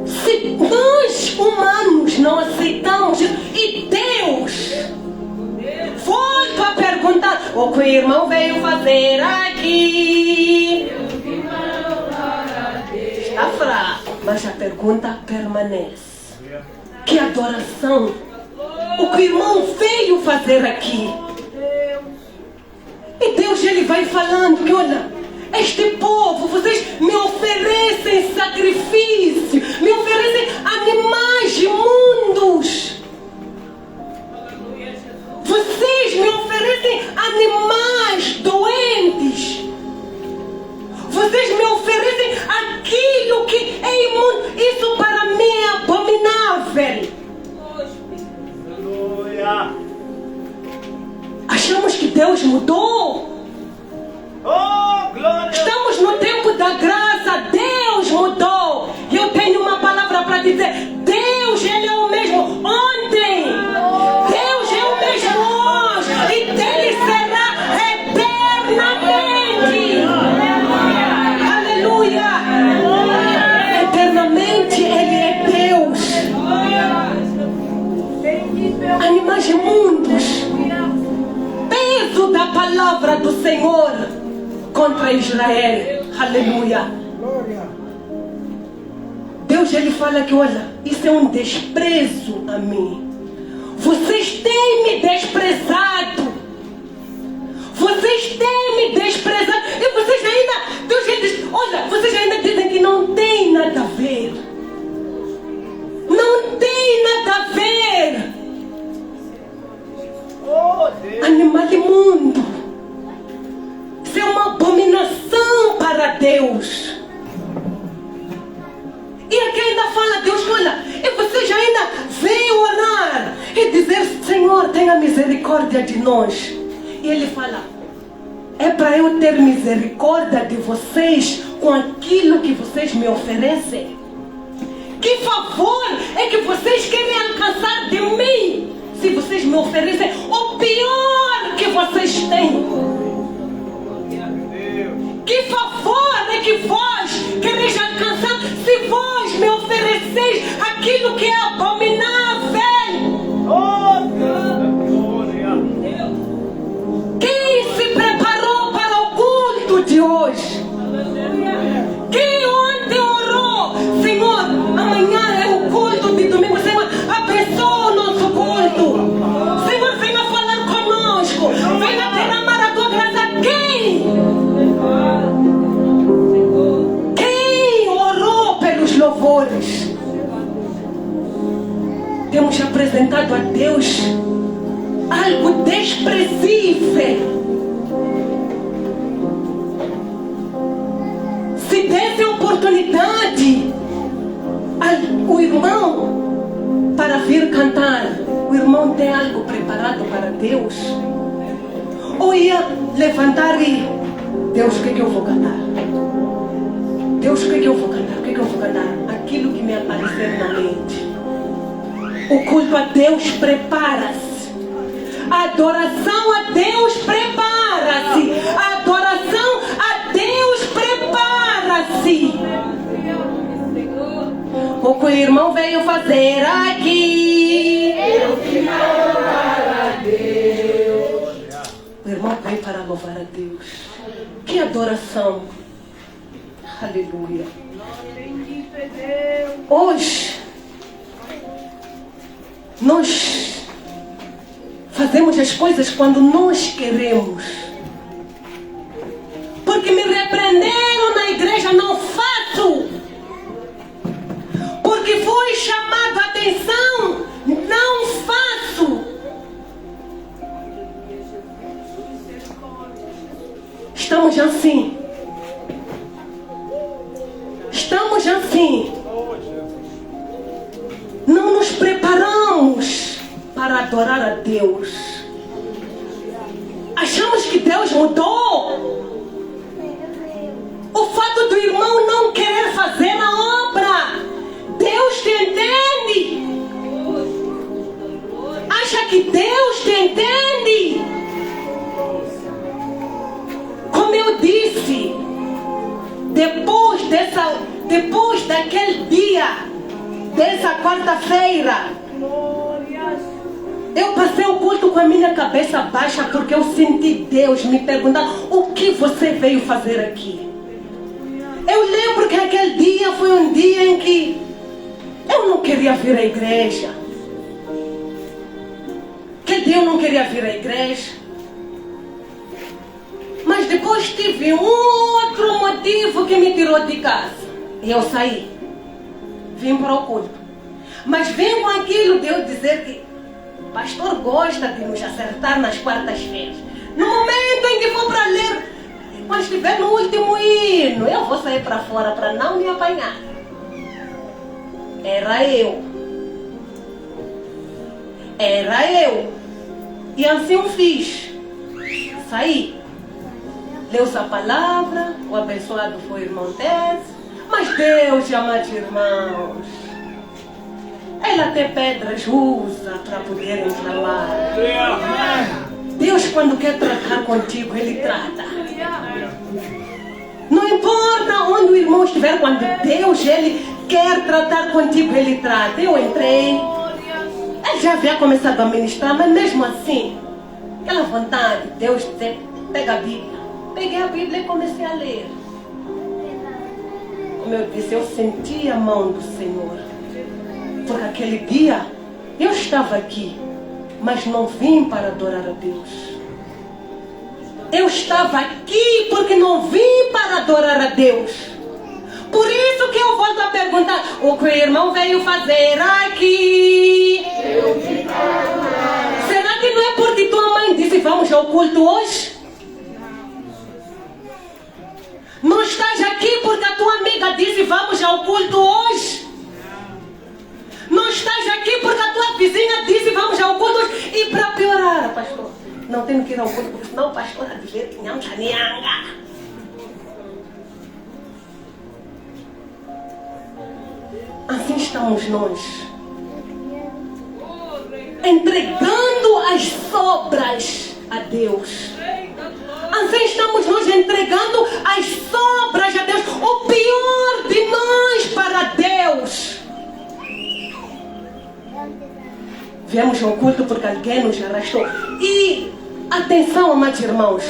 Speaker 2: se nós humanos não aceitamos isso, e Deus, volto a perguntar, o que o irmão veio fazer aqui? Está fraco, mas a pergunta permanece. Que adoração? O que o irmão veio fazer aqui? E Deus, ele vai falando que olha, este povo, vocês me oferecem sacrifício, me oferecem animais imundos. Vocês me oferecem animais doentes. Vocês me oferecem aquilo que é imundo. Isso para mim é abominável. Achamos que Deus mudou. Estamos no tempo da graça. Deus mudou. E eu tenho uma palavra para dizer. Deus, ele é o mesmo ontem. Deus é o mesmo hoje. E dele será eternamente. Aleluia. Eternamente ele é Deus. Animais imundos. Peso da palavra do Senhor contra Israel. Aleluia. Deus, ele fala que olha, isso é um desprezo a mim. Vocês têm me desprezado. Vocês têm me desprezado. E vocês ainda, Deus, ele diz, olha, vocês ainda dizem que não tem nada a ver. Não tem nada a ver. Deus. E aqui ainda fala Deus, olha, e você já ainda veio orar e dizer, Senhor, tenha misericórdia de nós. E Ele fala, é para eu ter misericórdia de vocês com aquilo que vocês me oferecem? Que favor é que vocês querem alcançar de mim se vocês me oferecem o pior que vocês têm? Que favor é que vós quereis alcançar se vós me ofereceis aquilo que é abominável?
Speaker 3: Oh, glória.
Speaker 2: Quem se preparou para o culto de hoje? Quem ontem orou? Senhor, amanhã é o culto de domingo. Senhor, abençoa o nosso culto. Senhor, venha falar conosco. Venha derramar a tua graça. Quem orou pelos louvores? Temos apresentado a Deus algo desprezível. Se desse oportunidade ao irmão para vir cantar, o irmão tem algo preparado para Deus? Ou ia levantar e Deus, o que eu vou cantar? Deus, o que eu vou cantar? O que eu vou cantar? Aquilo que me aparecer na mente. O culto a Deus prepara-se. A adoração a Deus prepara-se. A adoração a Deus prepara-se. O que o irmão veio fazer aqui? Eu vim adorar a Deus. O irmão veio para louvar a Deus. Que adoração. Aleluia. Hoje nós fazemos as coisas quando nós queremos. Porque me repreenderam na igreja, não faço. Porque foi chamado a atenção, não faço. Estamos assim. Estamos assim. Não nos preparamos para adorar a Deus. Achamos que Deus mudou. O fato do irmão não querer fazer a obra, Deus te entende. Acha que Deus te entende? Como eu disse, depois daquele dia, dessa quarta-feira, eu passei o culto com a minha cabeça baixa porque eu senti Deus me perguntar: o que você veio fazer aqui? Eu lembro que aquele dia foi um dia em que eu não queria vir à igreja. Aquele dia eu não queria vir à igreja. Mas depois tive um outro motivo que me tirou de casa. E eu saí. Vim para o culto. Mas vim com aquilo de eu dizer que o pastor gosta de nos acertar nas quartas-feiras. No momento em que for para ler, quando estiver no último hino, eu vou sair para fora para não me apanhar. Era eu. E assim eu fiz. Saí. Leu-se a palavra, o abençoado foi o irmão Tese. Mas Deus, amados irmãos, Ele até pedras usa para poderem clamar. Deus, quando quer tratar contigo, Ele trata. Não importa onde o irmão estiver, quando Deus, Ele quer tratar contigo, Ele trata. Eu entrei, Ele já havia começado a ministrar, mas mesmo assim, aquela vontade, Deus dizer, pega a Bíblia. Peguei a Bíblia e comecei a ler. Como eu disse, eu senti a mão do Senhor. Porque aquele dia eu estava aqui, mas não vim para adorar a Deus. Eu estava aqui porque não vim para adorar a Deus. Por isso que eu volto a perguntar: o que o irmão veio fazer aqui? Será que não é porque tua mãe disse vamos ao culto hoje? Não estás aqui disse, vamos ao culto hoje. Não estás aqui porque a tua vizinha disse, vamos ao culto hoje. E para piorar, pastor, não tenho que ir ao culto, porque senão o pastor vai dizer que não está nianga. Assim estamos nós, entregando as sobras a Deus. Assim estamos nós entregando as sobras a Deus, o pior de nós para Deus. Viemos ao culto porque alguém nos arrastou. E atenção, amados irmãos,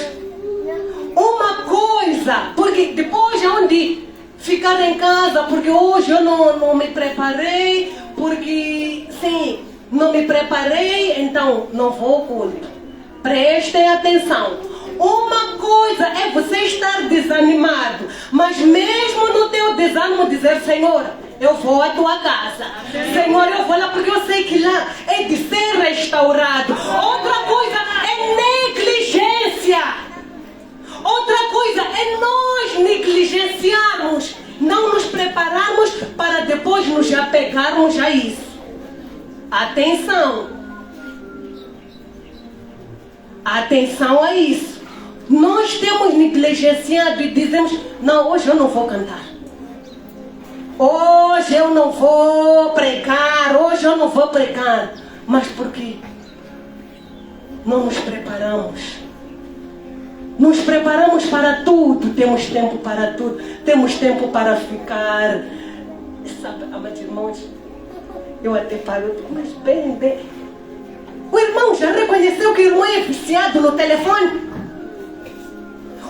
Speaker 2: uma coisa, porque depois onde ficar em casa, porque hoje eu não me preparei, porque sim, não me preparei, então não vou ao culto. Prestem atenção. Uma coisa é você estar desanimado, mas mesmo no teu desânimo dizer, Senhor, eu vou à tua casa. Senhor, eu vou lá porque eu sei que lá é de ser restaurado. Outra coisa é negligência. Outra coisa é nós negligenciarmos, não nos prepararmos para depois nos apegarmos a isso. Atenção. Atenção a isso. Nós temos negligenciado e dizemos, não, hoje eu não vou cantar. Hoje eu não vou pregar, hoje eu não vou pregar. Mas por quê? Não nos preparamos. Nos preparamos para tudo, temos tempo para tudo, temos tempo para ficar. Sabe, amados irmãos, eu até paro, mas bem. O irmão já reconheceu que o irmão é viciado no telefone?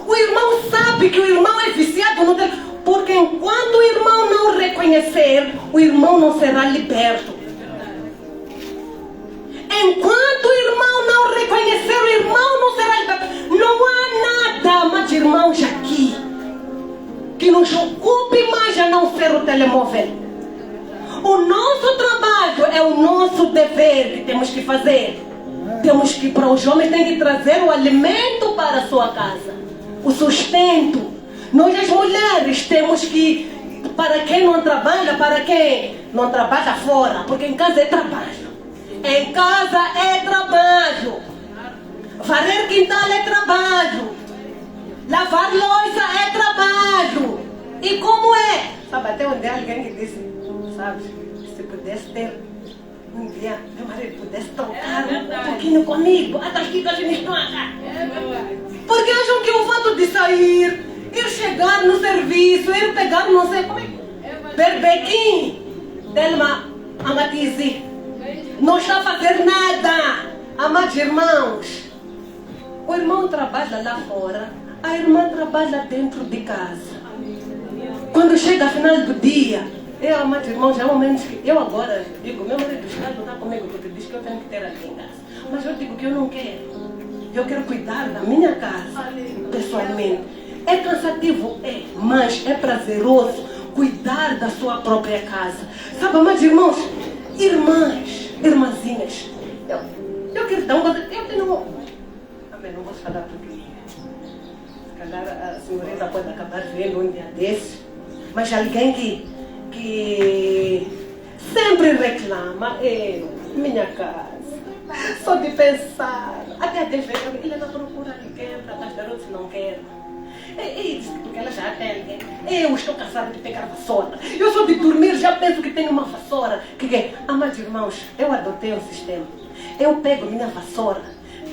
Speaker 2: O irmão sabe que o irmão é viciado no telefone. Porque enquanto o irmão não reconhecer, o irmão não será liberto. Enquanto o irmão não reconhecer, o irmão não será liberto. Não há nada, amados irmãos, aqui que nos ocupe mais a não ser o telemóvel. O nosso trabalho é o nosso dever que temos que fazer. Temos que, para os homens, tem que trazer o alimento para a sua casa, o sustento. Nós as mulheres temos que, para quem não trabalha fora, porque em casa é trabalho. Em casa é trabalho. Varrer quintal é trabalho. Lavar louça é trabalho. E como é? Sabe, até onde alguém que disse, sabe, se pudesse ter um dia, meu marido pudesse trocar um pouquinho comigo, até aqui que a gente não acha. Porque acham que o fato de sair, ir chegar no serviço, ir pegar não sei como é, berbequim, Delma Amatizi, não está a fazer nada. Amados irmãos, o irmão trabalha lá fora, a irmã trabalha dentro de casa. Quando chega ao final do dia, amados irmãos, é um momento que eu agora digo, meu marido não está comigo porque diz que eu tenho que ter aqui em casa. Mas eu digo que eu não quero. Eu quero cuidar da minha casa, pessoalmente. É cansativo? É, mas é prazeroso cuidar da sua própria casa. Sabe, amados irmãos, irmãzinhas, eu quero dar uma coisa, eu tenho... Amém, não vou falar porque se calhar a senhorita pode acabar vendo um dia desses, mas alguém que sempre reclama, minha casa, só de pensar, até dever, ele não procura ninguém para gastar se não quer. É isso, porque ela já tem alguém. Eu estou cansada de pegar vassoura. Eu só de dormir já penso que tenho uma vassoura. Amados irmãos, eu adotei um sistema. Eu pego minha vassoura,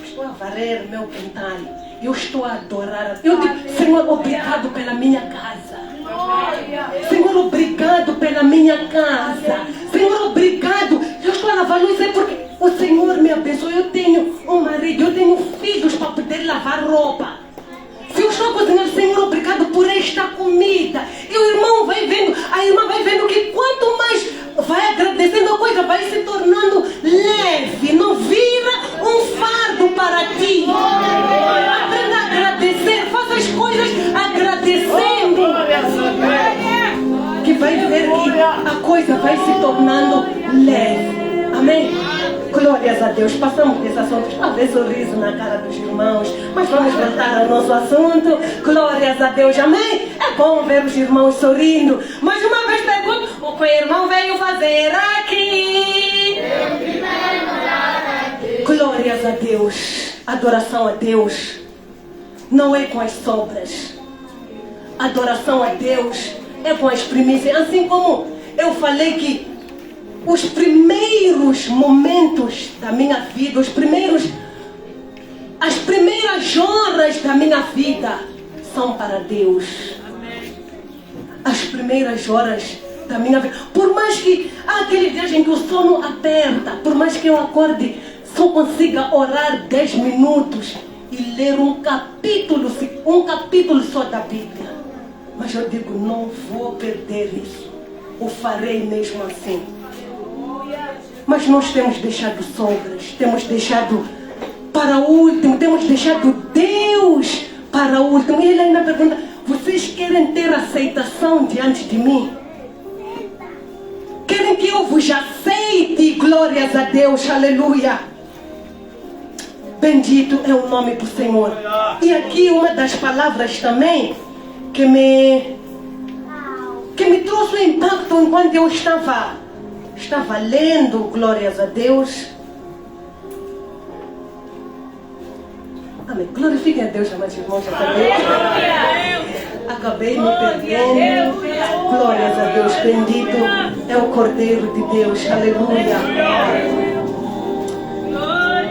Speaker 2: estou a varrer meu quintal, eu estou a adorar. Eu digo, Senhor, obrigado pela minha casa. Senhor, obrigado pela minha casa. Senhor, obrigado. Eu estou a lavar luz porque o Senhor me abençoou. Eu tenho um marido, eu tenho filhos para poder lavar roupa. Se eu estou cozinhando, Senhor, obrigado por esta comida. E o irmão vai vendo, a irmã vai vendo que quanto mais vai agradecendo, a coisa vai se tornando leve. Não vira um fardo para ti. Aprenda a agradecer, faça as coisas agradecendo. Que vai ver que a coisa vai se tornando leve. Amém? Glórias a Deus. Passamos desse assunto. Talvez sorriso na cara dos irmãos. Mas vamos voltar ao nosso assunto. Glórias a Deus. Amém? É bom ver os irmãos sorrindo. Mas uma vez pergunto, o que o irmão veio fazer aqui? Glórias a Deus. Adoração a Deus não é com as sobras. Adoração a Deus é com as primícias. Assim como eu falei que os primeiros momentos da minha vida, as primeiras horas da minha vida são para Deus. As primeiras horas da minha vida. Por mais que há aquele dia em que o sono aperta, por mais que eu acorde, só consiga orar 10 minutos e ler um capítulo só da Bíblia. Mas eu digo, não vou perder isso. O farei mesmo assim. Mas nós temos deixado sobras, temos deixado para o último, temos deixado Deus para o último. E ele ainda pergunta, vocês querem ter aceitação diante de mim? Querem que eu vos aceite? Glórias a Deus, aleluia. Bendito é o nome do Senhor. E aqui uma das palavras também que me trouxe um impacto enquanto eu estava lendo, glórias a Deus. Amém. Glorifiquem a Deus, amados irmãos. Acabei me perdendo. Glórias a Deus. Bendito é o Cordeiro de Deus. Aleluia.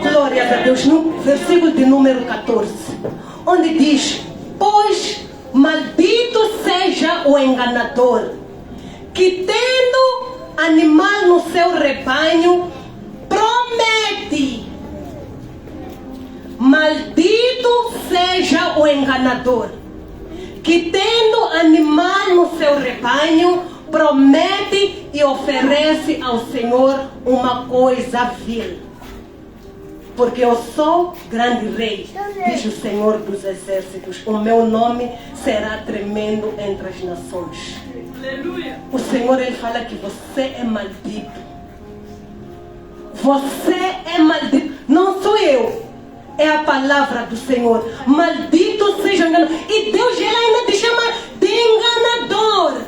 Speaker 2: Glórias a Deus. No versículo de número 14, onde diz: pois maldito seja o enganador, que tendo animal no seu rebanho, promete. Maldito seja o enganador, que tendo animal no seu rebanho, promete e oferece ao Senhor uma coisa vil. Porque eu sou grande rei, diz o Senhor dos exércitos. O meu nome será tremendo entre as nações. Aleluia. O Senhor, Ele fala que você é maldito. Você é maldito. Não sou eu. É a palavra do Senhor. Maldito seja o enganador. E Deus, Ele ainda te chama de enganador.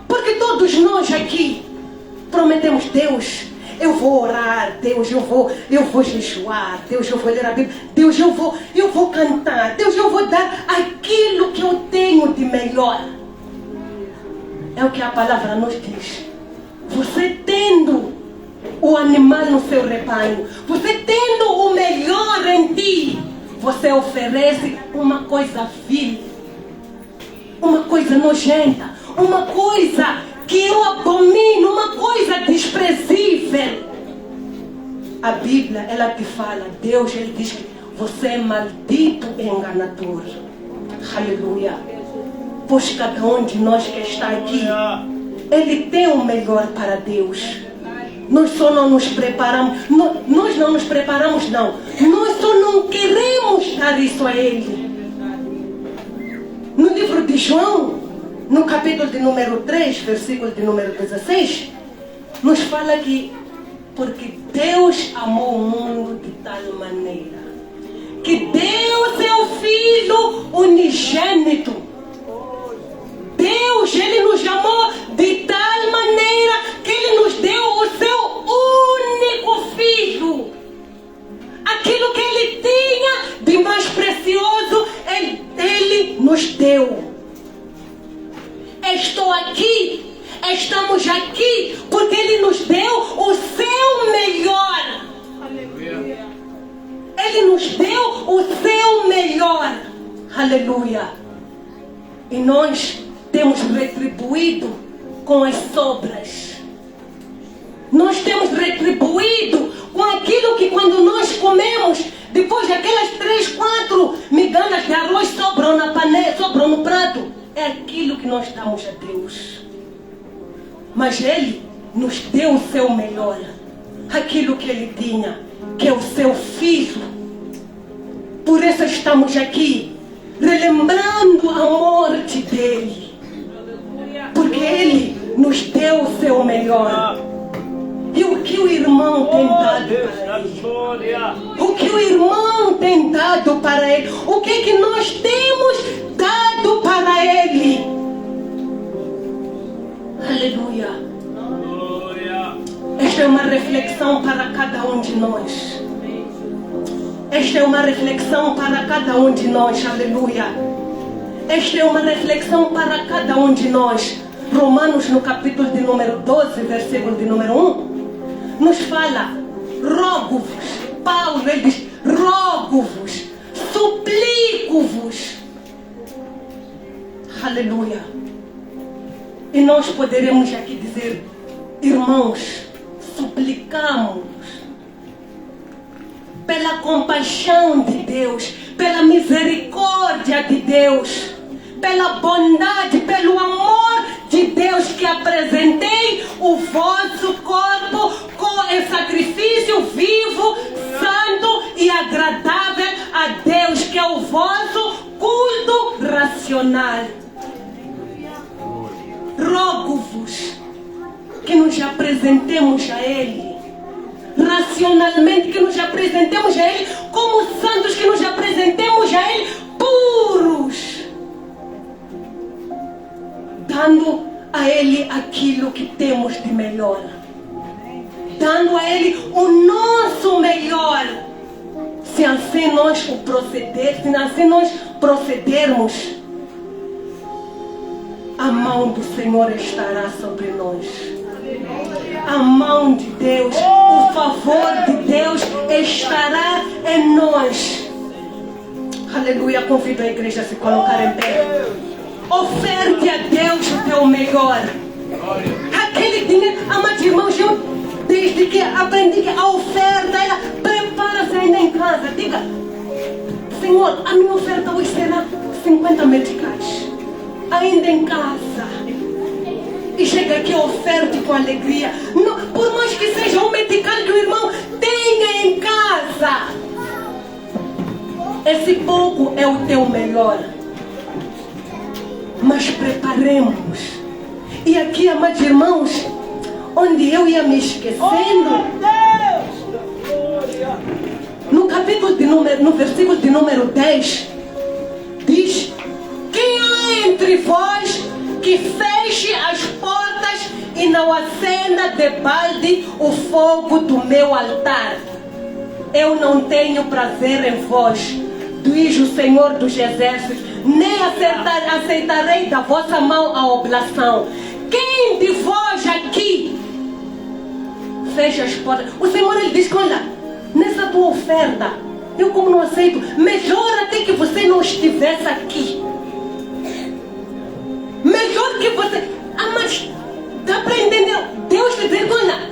Speaker 2: Porque todos nós aqui prometemos, Deus, eu vou orar, Deus, eu vou jejuar, Deus, eu vou ler a Bíblia, Deus, eu vou cantar, Deus, eu vou dar aquilo que eu tenho de melhor. É o que a palavra nos diz. Você tendo o animal no seu rebanho, você tendo o melhor em ti, você oferece uma coisa vil, uma coisa nojenta, uma coisa que eu abomino, uma coisa desprezível. A Bíblia, ela te fala, Deus, Ele diz que você é maldito e enganador. Aleluia. Pois cada um de nós que está aqui, ele tem o melhor para Deus. Nós só não nos preparamos, nós não nos preparamos não. Nós só não queremos dar isso a Ele. No livro de João, no capítulo de número 3, versículo de número 16, nos fala que porque Deus amou o mundo de tal maneira que deu seu Filho unigênito. Deus, Ele nos amou de tal maneira que Ele nos deu o seu único Filho. Aquilo que Ele tinha de mais precioso, Ele nos deu. Estou aqui, estamos aqui, porque Ele nos deu o seu melhor. Aleluia. Ele nos deu o seu melhor. Aleluia. E nós temos retribuído com as sobras. Nós temos retribuído com aquilo que quando nós comemos, depois daquelas 3, 4 migalhas de arroz sobram na panela, sobram no prato. É aquilo que nós damos a Deus. Mas Ele nos deu o seu melhor. Aquilo que Ele tinha, que é o seu Filho. Por isso estamos aqui, relembrando a morte dEle. Porque Ele nos deu o seu melhor. E o que o irmão tem dado para Ele? O que o irmão tem dado para Ele? O que nós temos dado reflexão para cada um de nós. Esta é uma reflexão para cada um de nós, aleluia. Esta é uma reflexão para cada um de nós. Romanos, no capítulo de número 12, versículo de número 1, nos fala: rogo-vos. Paulo, ele diz: rogo-vos, suplico-vos. Aleluia. E nós poderemos aqui dizer: irmãos, suplicamos pela compaixão de Deus, pela misericórdia de Deus, pela bondade, pelo amor de Deus, que apresentei o vosso corpo em sacrifício vivo, santo e agradável a Deus, que é o vosso culto racional. Rogo-vos que nos apresentemos a Ele racionalmente, que nos apresentemos a Ele como santos, que nos apresentemos a Ele puros, dando a Ele aquilo que temos de melhor, dando a Ele o nosso melhor. Se assim nós procedermos, a mão do Senhor estará sobre nós. A mão de Deus, o favor de Deus estará em nós. Aleluia. Convido a igreja a se colocar em pé. Oferte a Deus o teu melhor. Aquele dinheiro, amados irmãos, eu desde que aprendi que a oferta, ela prepara-se ainda em casa. Diga: Senhor, a minha oferta hoje será 50 meticais. Ainda em casa. E chega aqui, oferte com alegria. Não, por mais que seja um medical que o irmão tenha em casa, esse pouco é o teu melhor. Mas preparemos. E aqui, amados irmãos, onde eu ia me esquecendo, no capítulo de número, no versículo de número 10, diz: quem há entre vós que feche as portas e não acenda de balde o fogo do meu altar? Eu não tenho prazer em vós, diz o Senhor dos Exércitos, nem aceitarei da vossa mão a oblação. Quem de vós aqui fecha as portas? O Senhor, ele diz: olha, nessa tua oferta, eu como não aceito, melhor até que você não estivesse aqui. Melhor que você... mas dá para entender Deus dizer: olha,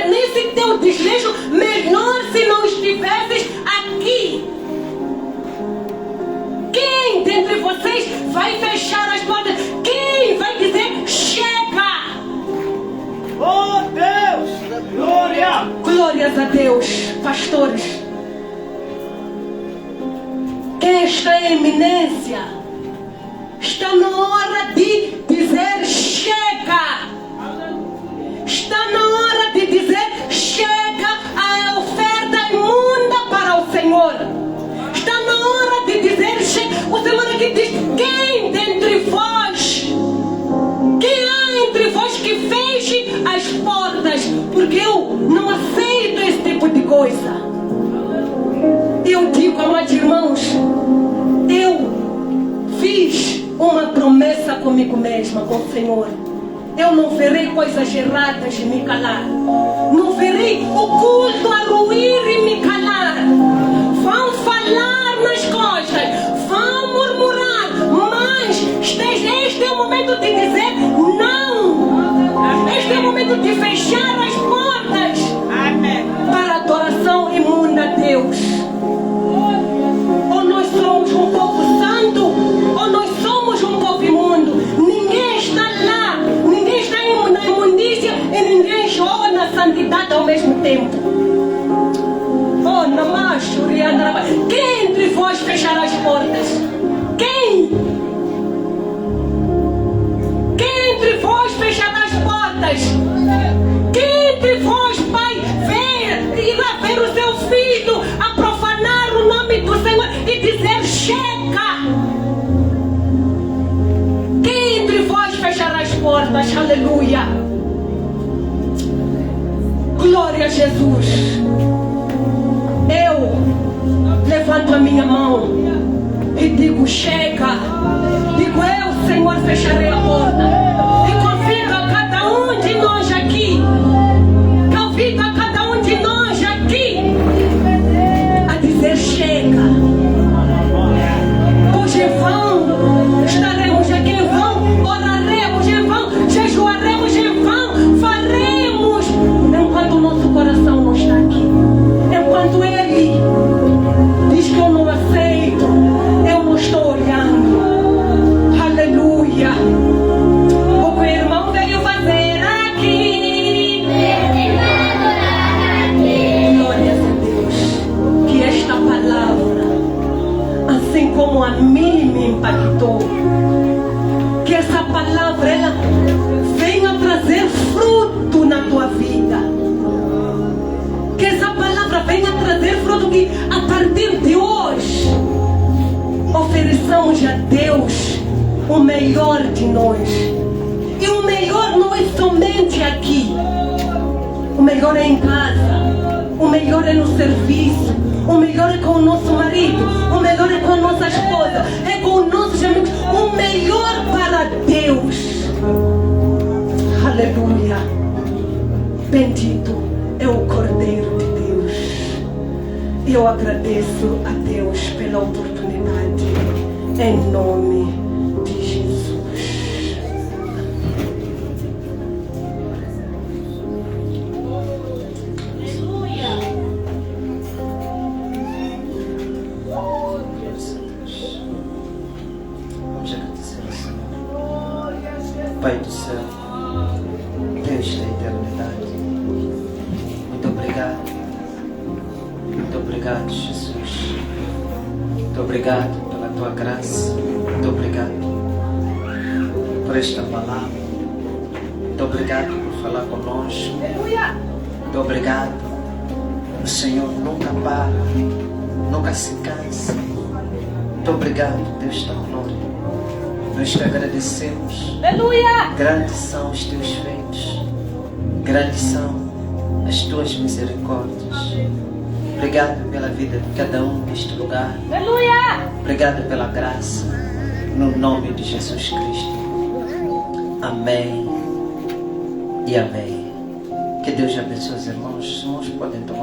Speaker 2: nesse teu desejo, melhor se não estivesses aqui. Quem dentre vocês vai fechar as portas? Quem vai dizer: chega?
Speaker 3: Oh Deus, glória!
Speaker 2: Glórias a Deus. Pastores, quem está em eminência, está na hora de dizer: chega. Está na hora de dizer: chega a oferta imunda para o Senhor. Está na hora de dizer: chega. O Senhor aqui diz: quem dentre vós, quem há entre vós que feche as portas? Porque eu não aceito esse tipo de coisa. Eu digo, amados irmãos, eu fiz uma promessa comigo mesma, com o Senhor. Eu não verei coisas erradas e me calar. Não verei o culto a ruir e me calar. Vão falar nas costas, vão murmurar, mas este é o momento de dizer não. Este é o momento de fechar as portas. Amém. Para adoração imunda a Deus. Ou nós somos um povo santo, ou nós somos um povo imundo. Ninguém está lá, ninguém está na imundícia e ninguém joga na santidade ao mesmo tempo. Oh, namaste, quem entre vós fechará as portas? Quem? Quem entre vós fechará as portas? Quem entre vós, pai, irá ver o seu filho a profanar o nome do Senhor e dizer: chega? Quem entre vós fechará as portas? Aleluia. Glória a Jesus. Eu levanto a minha mão e digo: chega. Digo: eu, Senhor, fecharei a porta. E convido a cada um de nós aqui, convido a cada um de nós aqui a dizer: chega. Hoje em vão estaremos aqui, em vão oraremos, em vão jejuaremos, em vão faremos, enquanto o nosso coração não está aqui. Enquanto Ele diz que eu não aceito, eu não estou olhando. Aleluia. O que o irmão veio fazer aqui. Glórias a Deus. Que esta palavra, assim como a mim me impactou, que essa palavra ela venha trazer fruto na tua vida. Que essa palavra venha trazer fruto, que a partir de hoje ofereçamos a Deus o melhor de nós. E o melhor não é somente aqui. O melhor é em casa. O melhor é no serviço. O melhor é com o nosso marido. O melhor é com a nossa esposa. É com os nossos amigos. O melhor para Deus. Aleluia. Bendito é o Cordeiro de Deus. Eu agradeço a Deus pela oportunidade. Em nome de Jesus.
Speaker 4: Vamos agradecer ao Senhor. Pai do céu, Deus da eternidade, muito obrigado. Muito obrigado, Jesus. Muito obrigado pela tua graça. Muito obrigado por esta palavra. Muito obrigado por falar conosco. Muito obrigado. O Senhor nunca para, nunca se cansa. Muito obrigado, Deus da glória. Nós te agradecemos.
Speaker 1: Aleluia!
Speaker 4: Grandes são os teus feitos. Grandes são as tuas misericórdias. Obrigado pela vida de cada um neste lugar.
Speaker 1: Aleluia!
Speaker 4: Obrigado pela graça. No nome de Jesus Cristo. Amém e amém. Que Deus abençoe os irmãos. Os irmãos podem tomar.